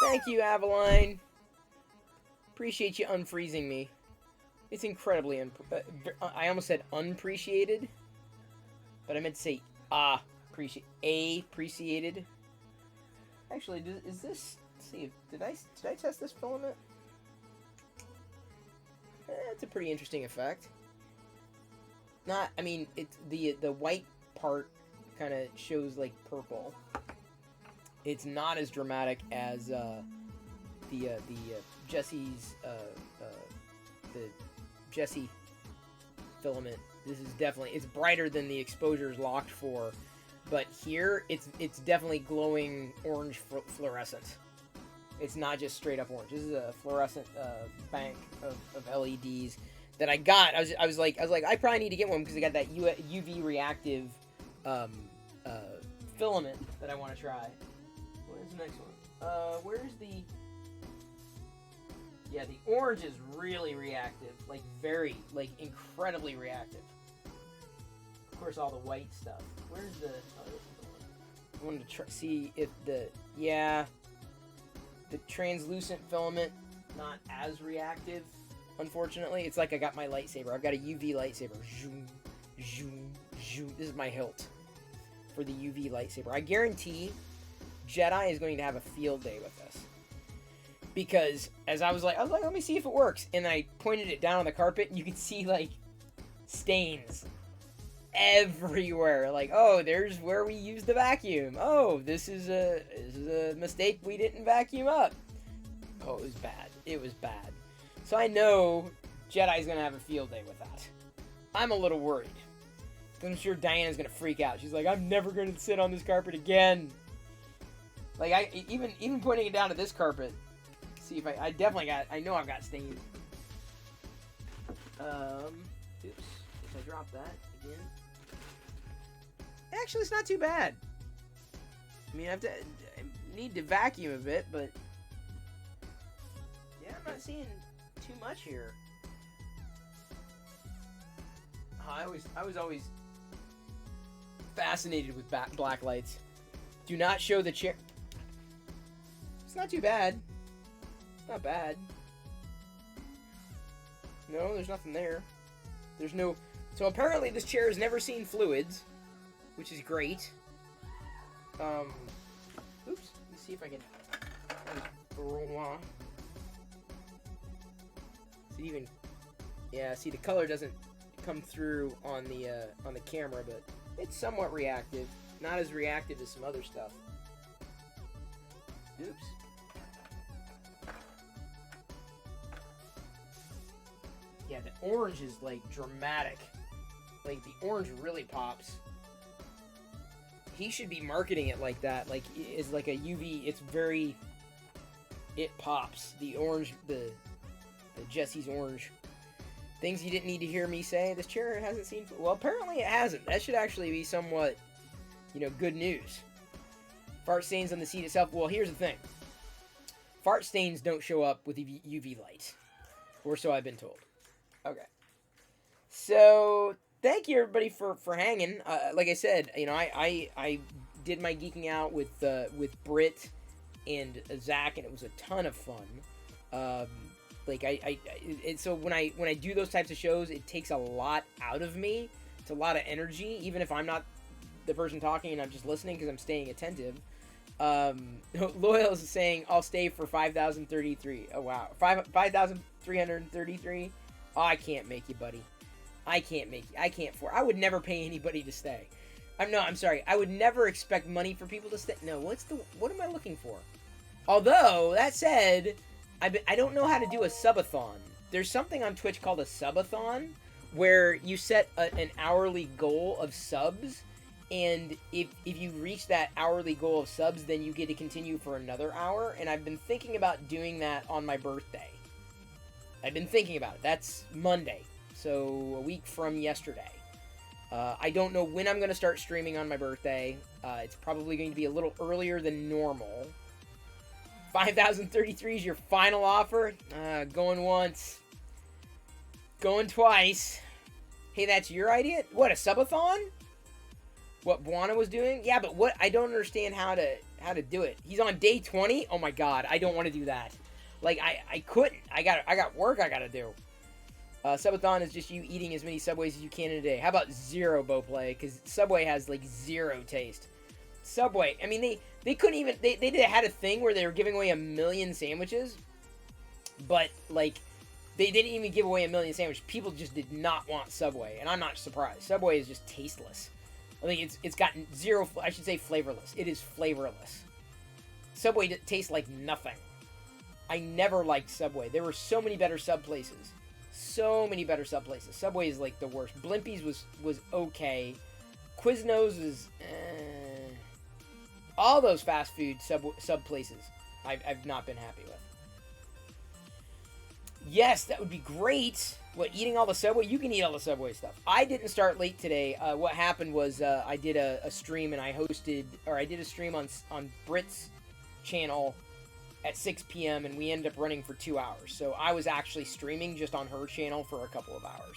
Thank you, Aveline. Appreciate you unfreezing me. It's incredibly I almost said unappreciated, but I meant to say appreciated. Actually, is this? Let's see, did I test this filament? That's a pretty interesting effect. Not, I mean, it's the white part kind of shows like purple. It's not as dramatic as Jesse's the Jesse filament. This is definitely, it's brighter than the exposure's locked for, but here it's definitely glowing orange fluorescent. It's not just straight up orange. This is a fluorescent bank of LEDs that I got. I was like I probably need to get one because I got that UV reactive filament that I want to try. What is the next one? Where's the... Yeah, the orange is really reactive. Like, very, like, incredibly reactive. Of course, all the white stuff. Where's the... Oh, this is the one. I wanted to see if the... Yeah. The translucent filament, not as reactive, unfortunately. It's like I got my lightsaber. I've got a UV lightsaber. Zoom, zoom, zoom. This is my hilt for the UV lightsaber. I guarantee Jedi is going to have a field day with this. Because as I was like, let me see if it works. And I pointed it down on the carpet, and you could see, like, stains everywhere. Like, oh, there's where we used the vacuum. Oh, this is a mistake. We didn't vacuum up. Oh, it was bad. It was bad. So I know Jedi's going to have a field day with that. I'm a little worried. I'm sure Diana's going to freak out. She's like, I'm never going to sit on this carpet again. Like, even pointing it down to this carpet, see if I definitely got, I know I've got stains. Oops, if I drop that again. Actually, it's not too bad. I mean, I need to vacuum a bit, but yeah, I'm not seeing too much here. I was always fascinated with black lights. Do not show the chair. It's not too bad. It's not bad. No, there's nothing there. There's no... So apparently this chair has never seen fluids, which is great. Oops. Let me see if I can... See, even... Yeah, see, the color doesn't come through on the camera, but it's somewhat reactive. Not as reactive as some other stuff. Oops. Yeah, the orange is, like, dramatic. Like, the orange really pops. He should be marketing it like that. Like, it's like a UV, it's very... It pops. The orange, the Jesse's orange. Things you didn't need to hear me say. This chair hasn't seen... Well, apparently it hasn't. That should actually be somewhat, you know, good news. Fart stains on the seat itself. Well, here's the thing. Fart stains don't show up with UV light. Or so I've been told. Okay. So, thank you everybody for hanging. Like I said, you know, I did my geeking out with Britt and Zach, and it was a ton of fun. Like so when I do those types of shows, it takes a lot out of me. It's a lot of energy, even if I'm not the person talking and I'm just listening because I'm staying attentive. Loyal is saying I'll stay for 5,033. Oh wow, 5,333. Oh, I can't make you, buddy. I can't make you. I can't I would never pay anybody to stay. I'm sorry. I would never expect money for people to stay. No, what am I looking for? Although, that said, I don't know how to do a subathon. There's something on Twitch called a subathon, where you set an hourly goal of subs, and if you reach that hourly goal of subs, then you get to continue for another hour, and I've been thinking about doing that on my birthday. I've been thinking about it. That's Monday, so a week from yesterday. I don't know when I'm going to start streaming on my birthday. It's probably going to be a little earlier than normal. 5,033 is your final offer? Going once. Going twice. Hey, that's your idea? What, a subathon? What Buana was doing? Yeah, but what? I don't understand how to do it. He's on day 20? Oh my god, I don't want to do that. Like, I couldn't. I got work I gotta do. Subathon is just you eating as many Subways as you can in a day. How about zero Boplay? Because Subway has, like, zero taste. Subway, I mean, they couldn't even... They had a thing where they were giving away 1 million sandwiches. But, like, they didn't even give away 1 million sandwiches. People just did not want Subway. And I'm not surprised. Subway is just tasteless. I think it's gotten zero... I should say flavorless. It is flavorless. Subway tastes like nothing. I never liked Subway. There were so many better sub places. So many better sub places. Subway is like the worst. Blimpies was okay. Quiznos was... All those fast food sub places I've not been happy with. Yes, that would be great. What, eating all the Subway? You can eat all the Subway stuff. I didn't start late today. What happened was I did a stream and I did a stream on Britt's channel at 6 p.m. and we ended up running for 2 hours. So I was actually streaming just on her channel for a couple of hours.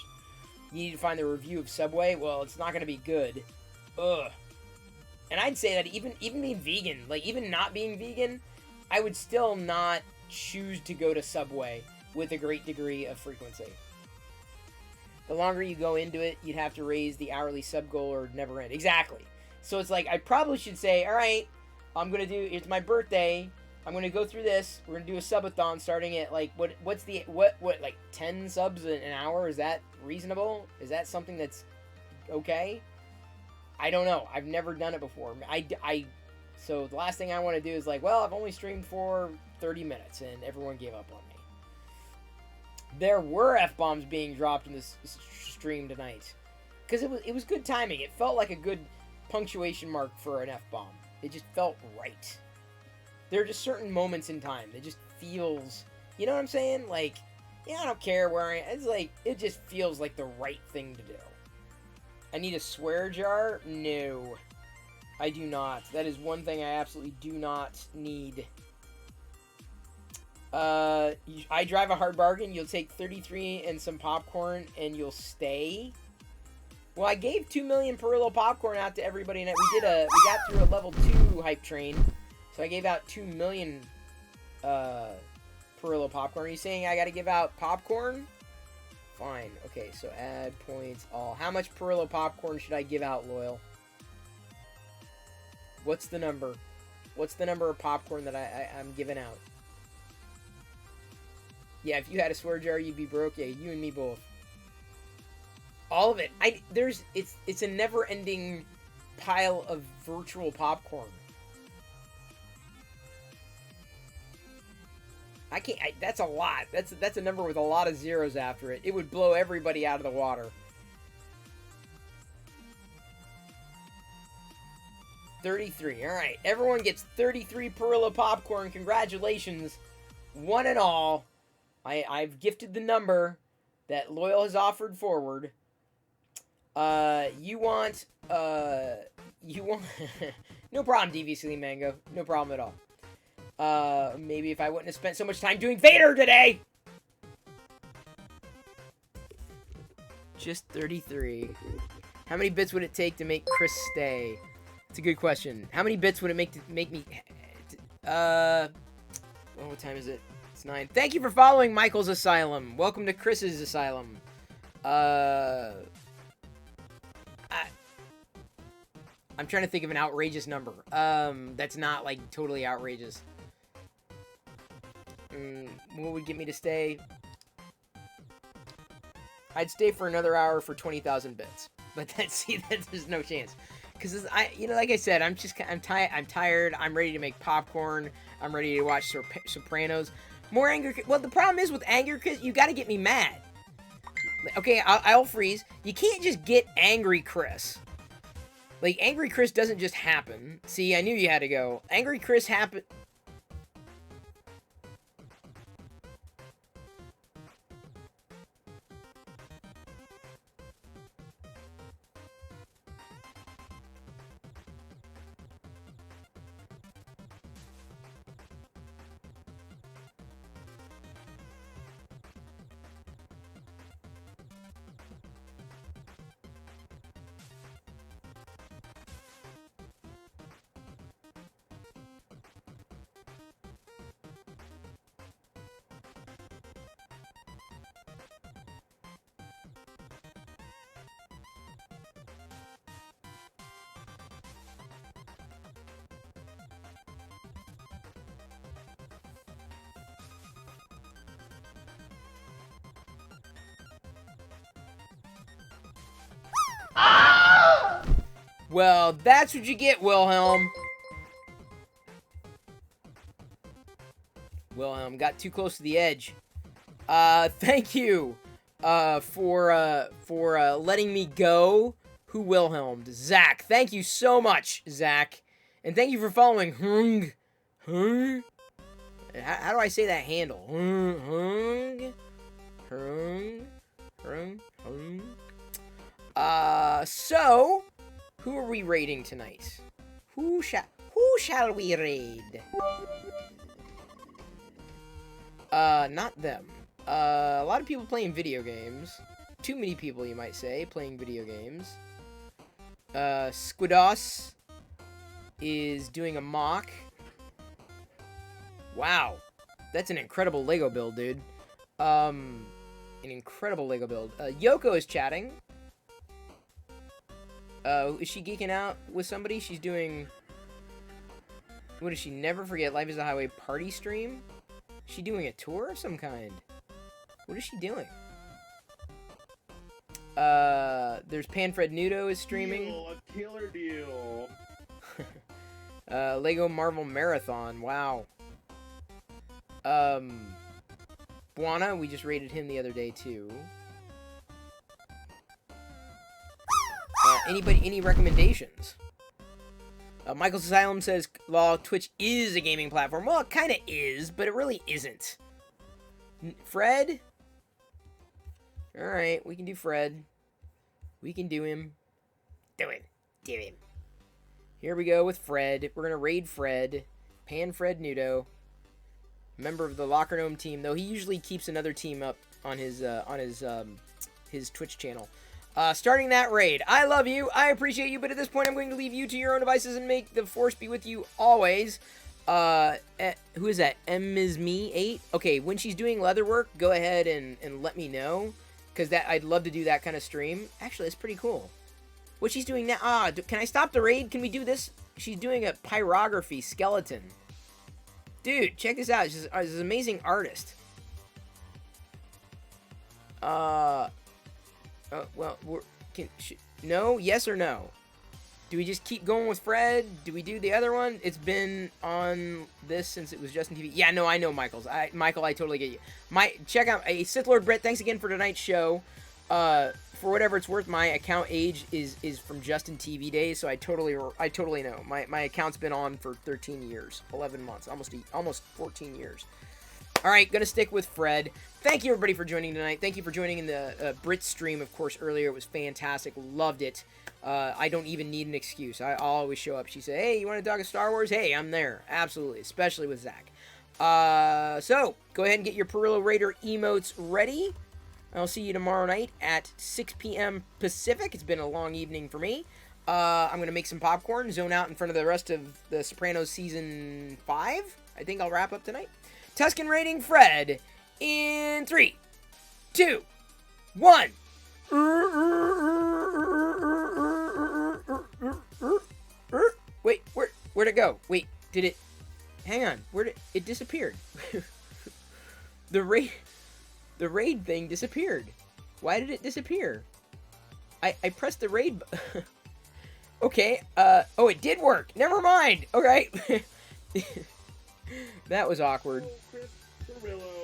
You need to find the review of Subway? Well, it's not going to be good. Ugh. And I'd say that even being vegan, like even not being vegan, I would still not choose to go to Subway with a great degree of frequency. The longer you go into it, you'd have to raise the hourly sub goal or never end. Exactly. So it's like, I probably should say, all right, it's my birthday. I'm going to go through this. We're going to do a subathon starting at like, like 10 subs an hour? Is that reasonable? Is that something that's okay? I don't know. I've never done it before. So the last thing I want to do is like, well, I've only streamed for 30 minutes and everyone gave up on me. There were F-bombs being dropped in this stream tonight. Because it was good timing. It felt like a good punctuation mark for an F-bomb. It just felt right. There are just certain moments in time. It just feels... You know what I'm saying? Like, yeah, I don't care where I am. It's like, it just feels like the right thing to do. I need a swear jar? No. I do not. That is one thing I absolutely do not need. I drive a hard bargain. You'll take 33 and some popcorn and you'll stay. Well, I gave 2 million Perillo popcorn out to everybody, and we got through a level 2 hype train, so I gave out 2 million Perillo popcorn. Are you saying I got to give out popcorn? Fine. Okay, so add points all. How much Perillo popcorn should I give out, Loyal? What's the number? What's the number of popcorn that I'm giving out? Yeah, if you had a swear jar, you'd be broke. Yeah, you and me both. All of it. It's a never-ending pile of virtual popcorn. I can't. That's a lot. That's a number with a lot of zeros after it. It would blow everybody out of the water. 33. All right, everyone gets 33 Perillo popcorn. Congratulations, one and all. I've gifted the number that Loyal has offered forward. You want no problem, DVC Mango. No problem at all. Maybe if I wouldn't have spent so much time doing Vader today. Just 33. How many bits would it take to make Chris stay? It's a good question. How many bits would it make me? Well, what time is it? It's 9. Thank you for following Michael's Asylum. Welcome to Chris's Asylum. I'm trying to think of an outrageous number. That's not like totally outrageous. What would get me to stay? I'd stay for another hour for 20,000 bits. But there's no chance. Because like I said, I'm tired. I'm ready to make popcorn. I'm ready to watch Sopranos. More Angry. Well, the problem is with Angry Chris, you got to get me mad. Okay, I'll freeze. You can't just get Angry Chris. Like, Angry Chris doesn't just happen. See, I knew you had to go. Angry Chris happen. Well, that's what you get, Wilhelm. Wilhelm got too close to the edge. Thank you for letting me go. Who Wilhelmed? Zach. Thank you so much, Zach. And thank you for following Hung. Hung? How do I say that handle? Hung? Hung? Hung? Hung? So... who are we rating tonight? Who Who shall we raid? Not them. A lot of people playing video games. Too many people, you might say, playing video games. Squidos is doing a mock. Wow. That's an incredible Lego build, dude. An incredible Lego build. Yoko is chatting. Is she geeking out with somebody? She's doing... What is she? Never Forget Life is a Highway party stream? Is she doing a tour of some kind? What is she doing? There's Panfred Nudo is streaming. A killer deal. Lego Marvel Marathon. Wow. Buana, we just rated him the other day too. Any recommendations? Michael's Asylum says, "Law, Twitch is a gaming platform." Well, it kind of is, but it really isn't. Fred? Alright, we can do Fred. We can do him. Do him. Here we go with Fred. We're gonna raid Fred. Panfred Nudo. Member of the Locker Gnome team, though he usually keeps another team up on his Twitch channel. Starting that raid. I love you. I appreciate you, but at this point, I'm going to leave you to your own devices and make the force be with you always. Who is that? MisMe8? Okay, when she's doing leather work, go ahead and let me know, because I'd love to do that kind of stream. Actually, that's pretty cool. What she's doing now... can I stop the raid? Can we do this? She's doing a pyrography skeleton. Dude, check this out. She's an amazing artist. Well, no? Yes or no? Do we just keep going with Fred? Do we do the other one? It's been on this since it was Justin TV. Yeah, no, I know Michael, I totally get you. Check out Sith Lord Brett. Thanks again for tonight's show. For whatever it's worth, my account age is from Justin TV days, so I totally know. My account's been on for 13 years, 11 months, almost 14 years. All right, gonna stick with Fred. Thank you, everybody, for joining tonight. Thank you for joining in the Brit stream, of course, earlier. It was fantastic. Loved it. I don't even need an excuse. I'll always show up. She said, hey, you want to talk Star Wars? Hey, I'm there. Absolutely, especially with Zach. So, go ahead and get your Perillo Raider emotes ready. I'll see you tomorrow night at 6 p.m. Pacific. It's been a long evening for me. I'm going to make some popcorn, zone out in front of the rest of The Sopranos Season 5. I think I'll wrap up tonight. Tuscan rating Fred in 3, 2, 1. Wait, where'd it go? Wait, did it... Hang on, it disappeared. The raid thing disappeared. Why did it disappear? I pressed the raid... Okay, oh, it did work. Never mind. Okay. That was awkward.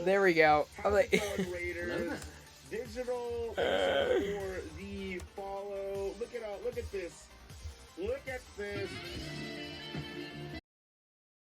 There we go. I'm like... Digital for the follow. Look at this. Look at this.